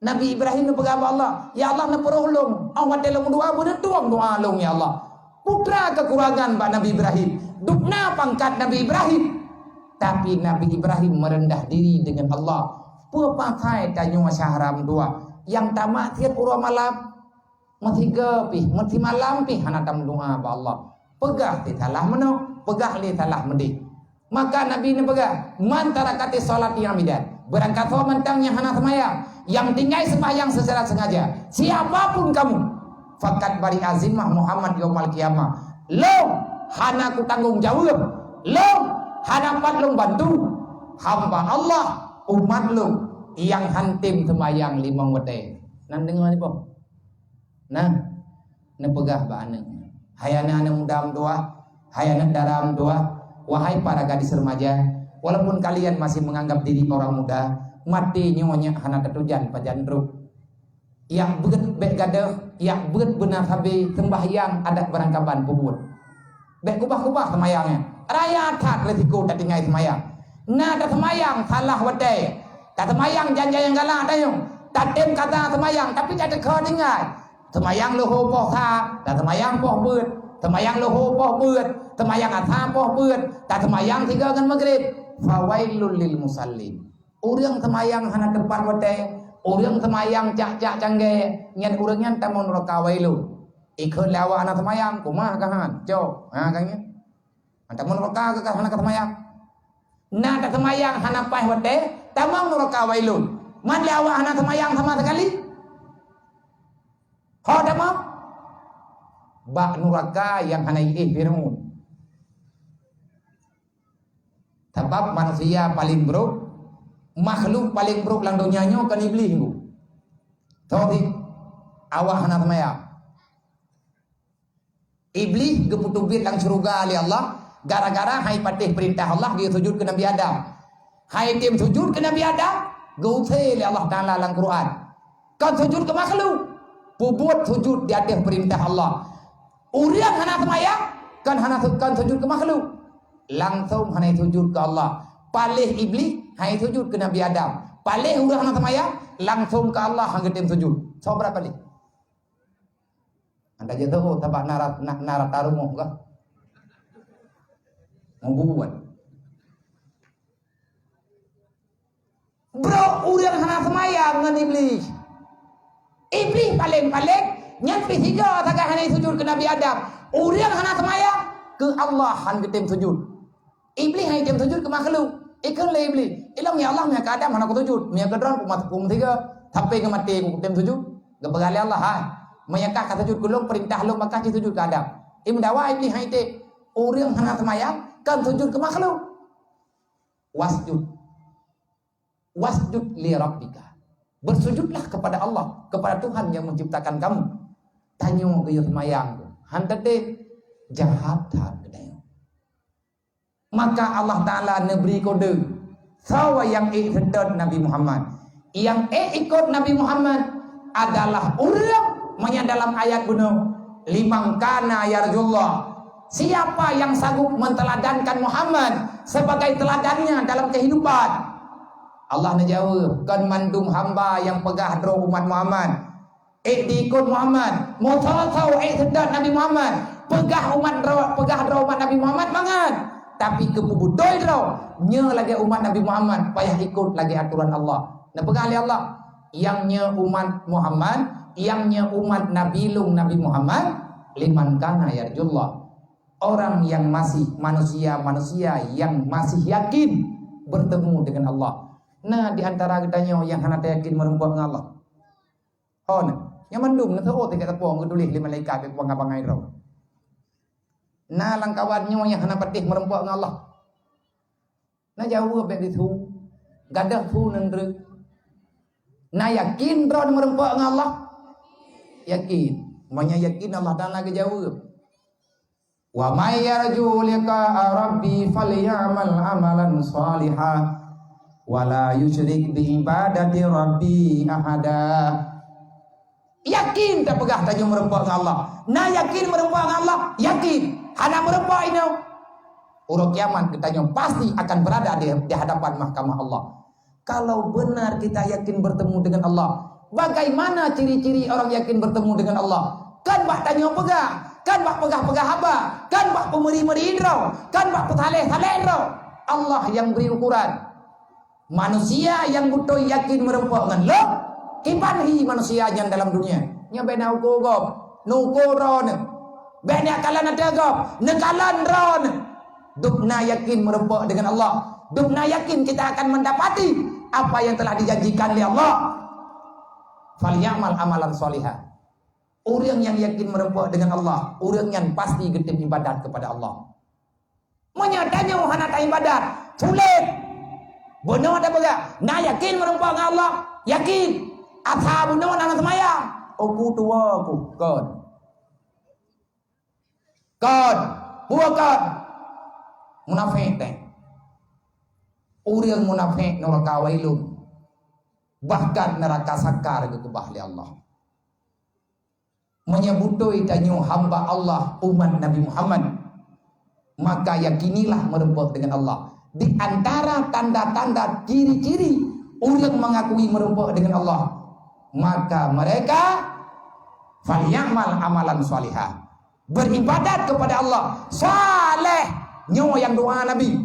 Nabi Ibrahim nepegah Allah. Ya Allah neperoh long. Awak dalam doa bertuang doa long ya Allah. Putra kekurangan Pak Nabi Ibrahim. Dukna pangkat Nabi Ibrahim. Tapi Nabi Ibrahim merendah diri dengan Allah. Pepakai tanyu masyaharam doa. Yang tamat tiap urang malam. Mati gepih, mati malam pih hana tam doa ba Allah. Pegah ti talah meno, pegah li talah medi. Maka Nabi ni pegah, mantara kate salat yang bidan. Berangkat so mentang yang hana semayang, yang tinggal sembahyang secara sengaja. Siapapun kamu, fakat bari azimah Muhammad yaumul qiyamah. Lo hana ku tanggung jawab. Lo hana pat lo bantu. Hamba Allah umat lo yang hantim semayang 5 waktu. Nan dengar ni po. Nah, nepegah ba anak. Hayana anak muda doa, hayana daram doa. Wahai para gadis remaja, walaupun kalian masih menganggap diri orang muda, mati nyonya hana ketujan pajandruk. Yang beget bek gadah, yang beget benar habi sembahyang adat berangkaban kubur. Bek kubah-kubah semayangnya. Raya tak letiko tak tinggal semayang. Nah, tak semayang salah wadai. Tak semayang janji yang galak tayung. Tak tem kata semayang tapi tak dekor tinggal. Semayang loho poh sa, tak semayang poh beut. Semayang loho poh beut, semayang asar poh beut, tak semayang 3 dengan maghrib. Fawailul lil musallin. Urang semayang hana tempat wadai, urang semayang cak-cak cangge, nyen urangnya tamun rakawailu. Ikut lawa anak semayang, kumah kahan, jo, ha kanya. Tamun raka ke hana semayang. Nah tak semayang hana pah wadai, tamun rakawailu. Man lawa hana semayang sama sekali. Ho damam bak nuraka yang hana Fir'aun. Sebab manusia paling buruk, makhluk paling buruk lang dunianya kan iblis tu. Tahu awak hana semayang. Iblis geputubit lang surga ali Allah, Gara-gara hai patih perintah Allah dia sujud ke Nabi Adam. Hai tim sujud ke Nabi Adam, gauthai Allah Taala dalam Quran. Kan sujud ke makhluk, pubut sujud di atas perintah Allah. Uriang hana semayang, kan sujud ke makhluk. Langsung hana sujud ke Allah. Palih iblis, hai sujud ke Nabi Adam. Palih urang hana semayang, langsung ke Allah hang tim sujud. So berapa palih? Anda je tahu tabak narat tarumoh kah? Mau buat. Bro, urang hana semayang dengan iblis. Iblis paling-paling nyampi tiga tagah hana sujud ke Nabi Adam. Urang hana semayang ke Allah hang tim sujud. Iblis hang tim sujud ke makhluk. Ikan le iblis. Ilang ya Allah nya ke Adam hana ku sujud. Nya ke dron ku tiga sampai ke mati ku tim sujud. Gepegali Allah hai. Mayakah kata sujud kulung perintah lu maka sujud ke Adam. Imdawa iblis hang te urang hana semayang kan sujud ke makhluk. Wasjud li rabbika. Bersujudlah kepada Allah, kepada Tuhan yang menciptakan kamu. Tanyo ke semayang. Handade jahatan kedayo. Maka Allah Taala neberi kode. Sawa yang ikut Nabi Muhammad. Yang ikut Nabi Muhammad adalah orang yang dalam ayat bunuh limang kana yarjullah. Siapa yang sanggup menteladankan Muhammad sebagai teladannya dalam kehidupan? Allah menjawab, kan mandum hamba yang pegah dro umat Muhammad. Diikut Muhammad, mau tahu sedat Nabi Muhammad, pegah dro umat Nabi Muhammad banget. Tapi kebudoi dro, nya lagi umat Nabi Muhammad, payah ikut lagi aturan Allah. Nah pegah oleh Allah, yang nya umat Muhammad, yang nya umat Nabi Muhammad, liman kana yarjullah. Orang yang masih manusia yang masih yakin bertemu dengan Allah. Nah di antara kitanya yang hana yakin merempuan dengan Allah. Oh nah, yang mendum na tao tiga tapong gedulih lima malaikat ke pangabangai raw. Nah langkawannya yang hana patih merempuan dengan Allah. Nah jauh bek itu gadah fu nendrek. Nah yakin ron merempuan dengan Allah. Yakin, manya yakin Allah Taala ke jauh. Wa may yarju liqa rabbi falyamal amalan salihah wala yusyrik bi ibadati rabbi ahada. Yakin tak pegah tanya merempuan dengan Allah. Nah yakin merempuan dengan Allah, yakin. Hana merempuan ini urut kiamat kita pasti akan berada di hadapan mahkamah Allah. Kalau benar kita yakin bertemu dengan Allah, bagaimana ciri-ciri orang yakin bertemu dengan Allah? Kan bah tanya pegah, kan bah pegah-pegah haba, kan bah pemeri-meri indro, kan bah petaleh-taleh indro. Allah yang beri ukuran. Manusia yang butuh yakin merempuan dengan lo, kipanhi manusia yang dalam dunia. Nya bena uko gop, nuko ron, bena kalan ada gop, nekalan ron. Dukna yakin merempuan dengan Allah. Dukna yakin kita akan mendapati apa yang telah dijanjikan oleh Allah. Falyamal amalan solihah. Orang yang yakin merempuan dengan Allah, orang yang pasti getim ibadat kepada Allah. Menyadanya hana ta ibadat, sulit. Bono ada baga, nah yakin merempuan dengan Allah, yakin. Asa bono nang semayang. Aku tua aku, kon. Bukan munafik teh. Orang munafik neraka wailun. Bahkan neraka sakar ke bahli Allah. Menyebutoi tanyo hamba Allah umat Nabi Muhammad, maka yakinilah merempuan dengan Allah. Di antara tanda-tanda ciri-ciri orang mengakui merempuan dengan Allah, maka mereka falyamal amalan salihah, beribadat kepada Allah saleh, nyo yang doa Nabi.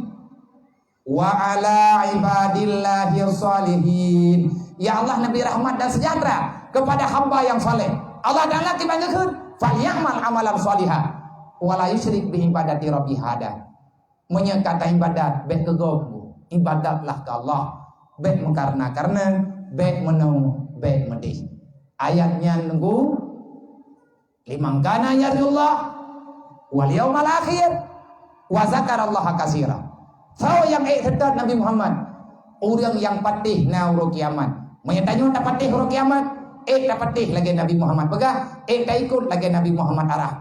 Wa ala ibadillahi salihin, ya Allah Nabi rahmat dan sejahtera kepada hamba yang saleh. Allah Ta'ala kibangkeun falyamal amalan salihah wala yusyrik bi ibadati rabbi hada. Menyekata ibadat baik kegobu, ibadatlah ke Allah baik karena baik menung baik medih. Ayatnya nunggu limang kana yarjullah wal yaumal akhir wa zakarallaha katsira. So yang sedot Nabi Muhammad, orang yang patih na uro kiamat. Menyatanya tak patih uro kiamat, tak patih lagi Nabi Muhammad pegah, tak ikut lagi Nabi Muhammad arah.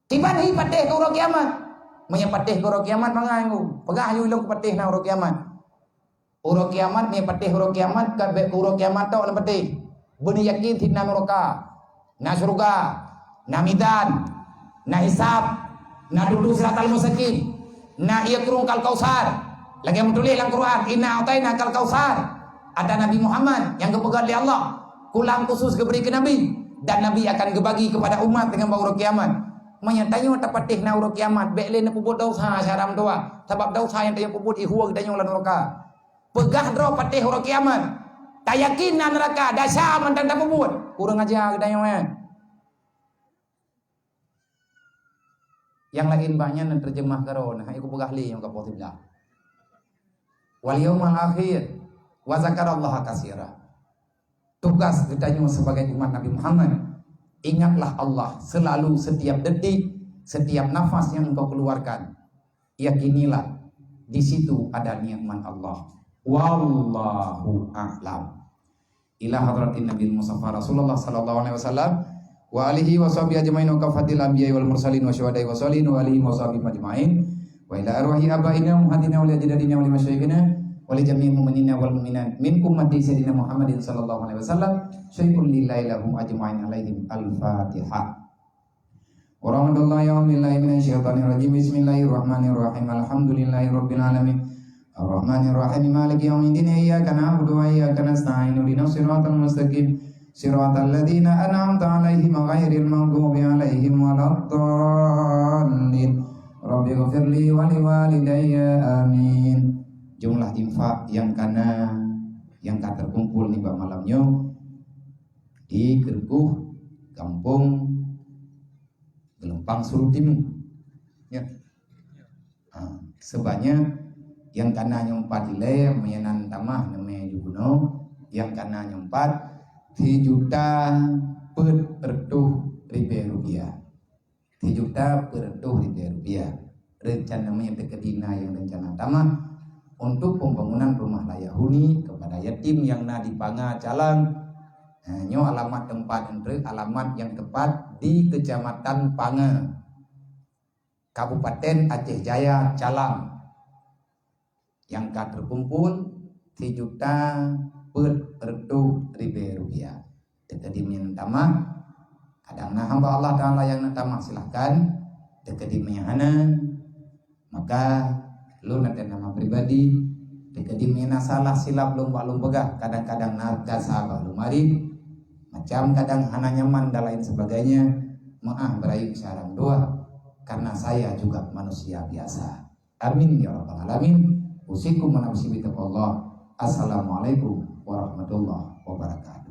Tiban hi patih ke uro kiamat. Manya patih ke uro kiamat mangai ku. Pegah yu ilung patih na uro kiamat. Uro kiamat manya patih uro kiamat ka be uro kiamat tau na patih. Beni yakin tinna neraka. Na surga, na midan, na hisab, na dudu siratal mustaqim, na iya kurung kal kausar. Lagi yang tulis dalam Quran, inna ataina kal kausar. Ada Nabi Muhammad yang kepegang oleh Allah, kulang khusus diberi ke Nabi, dan Nabi akan dibagi kepada umat dengan bau kiamat. Menyatanya tapatih na uro kiamat, bekle na puput dosa syaram doa, sebab dosa yang tanya puput ihuwa kita ulan neraka. Pegah dro patih uro kiamat. Tak yakin na neraka dasar mantan tak puput. Kurang aja kita yang lain banyak yang terjemah karona aku pegahli yang kapotiblah. Wal yaumal akhir wa zakarallaha katsira. Tugas kita sebagai umat Nabi Muhammad, ingatlah Allah selalu, setiap detik, setiap nafas yang engkau keluarkan. Yakinilah di situ ada nikmat Allah. Wallahu a'lam. Ila hadratin Nabi Mustafa Rasulullah sallallahu alaihi wasallam wa alihi wa sahbihi ajmain wa kafatil anbiya'i wal mursalin wa syuhada'i wa salihin wa alihi wa sahbihi ajmain wa ila arwahi abaina muhaddina wa lijaddadina wa limasyayikhina wa li jami'il mu'minina wal mu'minat min ummati sayyidina Muhammadin sallallahu alaihi wasallam syai'un lillahi lahum ajmain alaihim al-Fatihah. Wa rahmatullahi wa billahi minasyaitonir rajim. Bismillahirrahmanirrahim. Alhamdulillahirabbil alamin. Ar-Rahmanir-Rahim. Maliki yaumiddin. Iyyaka na'budu wa iyyaka nasta'in. Ihdinas siratal mustaqim. Siratal ladzina an'amta 'alaihim ghairil maghdubi 'alaihim waladdallin. Rabbighfirli wa liwalidayya. Amin. Jumlah infak yang terkumpul nih malamnya di Gerguh Kampung Gelempang Surutimu ya. Sebanyak yang kana nyompat ile meyenan tamah namanya juguno, yang kana nyompat 3.000.000 rupiah. 3.000.000 rupiah. Rencana namanya tekedina yang rencana tamah untuk pembangunan rumah layak huni kepada yatim yang na dipanga calang. Nyo alamat tempat entre alamat yang tepat di Kecamatan Panga, Kabupaten Aceh Jaya, Calang. Yang terkumpul 3.000.000 rupiah. Tekedi tamah kadangna hamba Allah Ta'ala yang tamah silahkan tekedi meyana, maka lu nanti nama pribadi tekedi meyana salah silap lomba-lomba kadang-kadang narga sabah lumari macam kadang hana nyaman dan lain sebagainya. Maaf berayu sarang doa karena saya juga manusia biasa. Amin ya rabbal alamin. Usikum wa nafsi bi taqwallah. Assalamualaikum warahmatullahi wabarakatuh.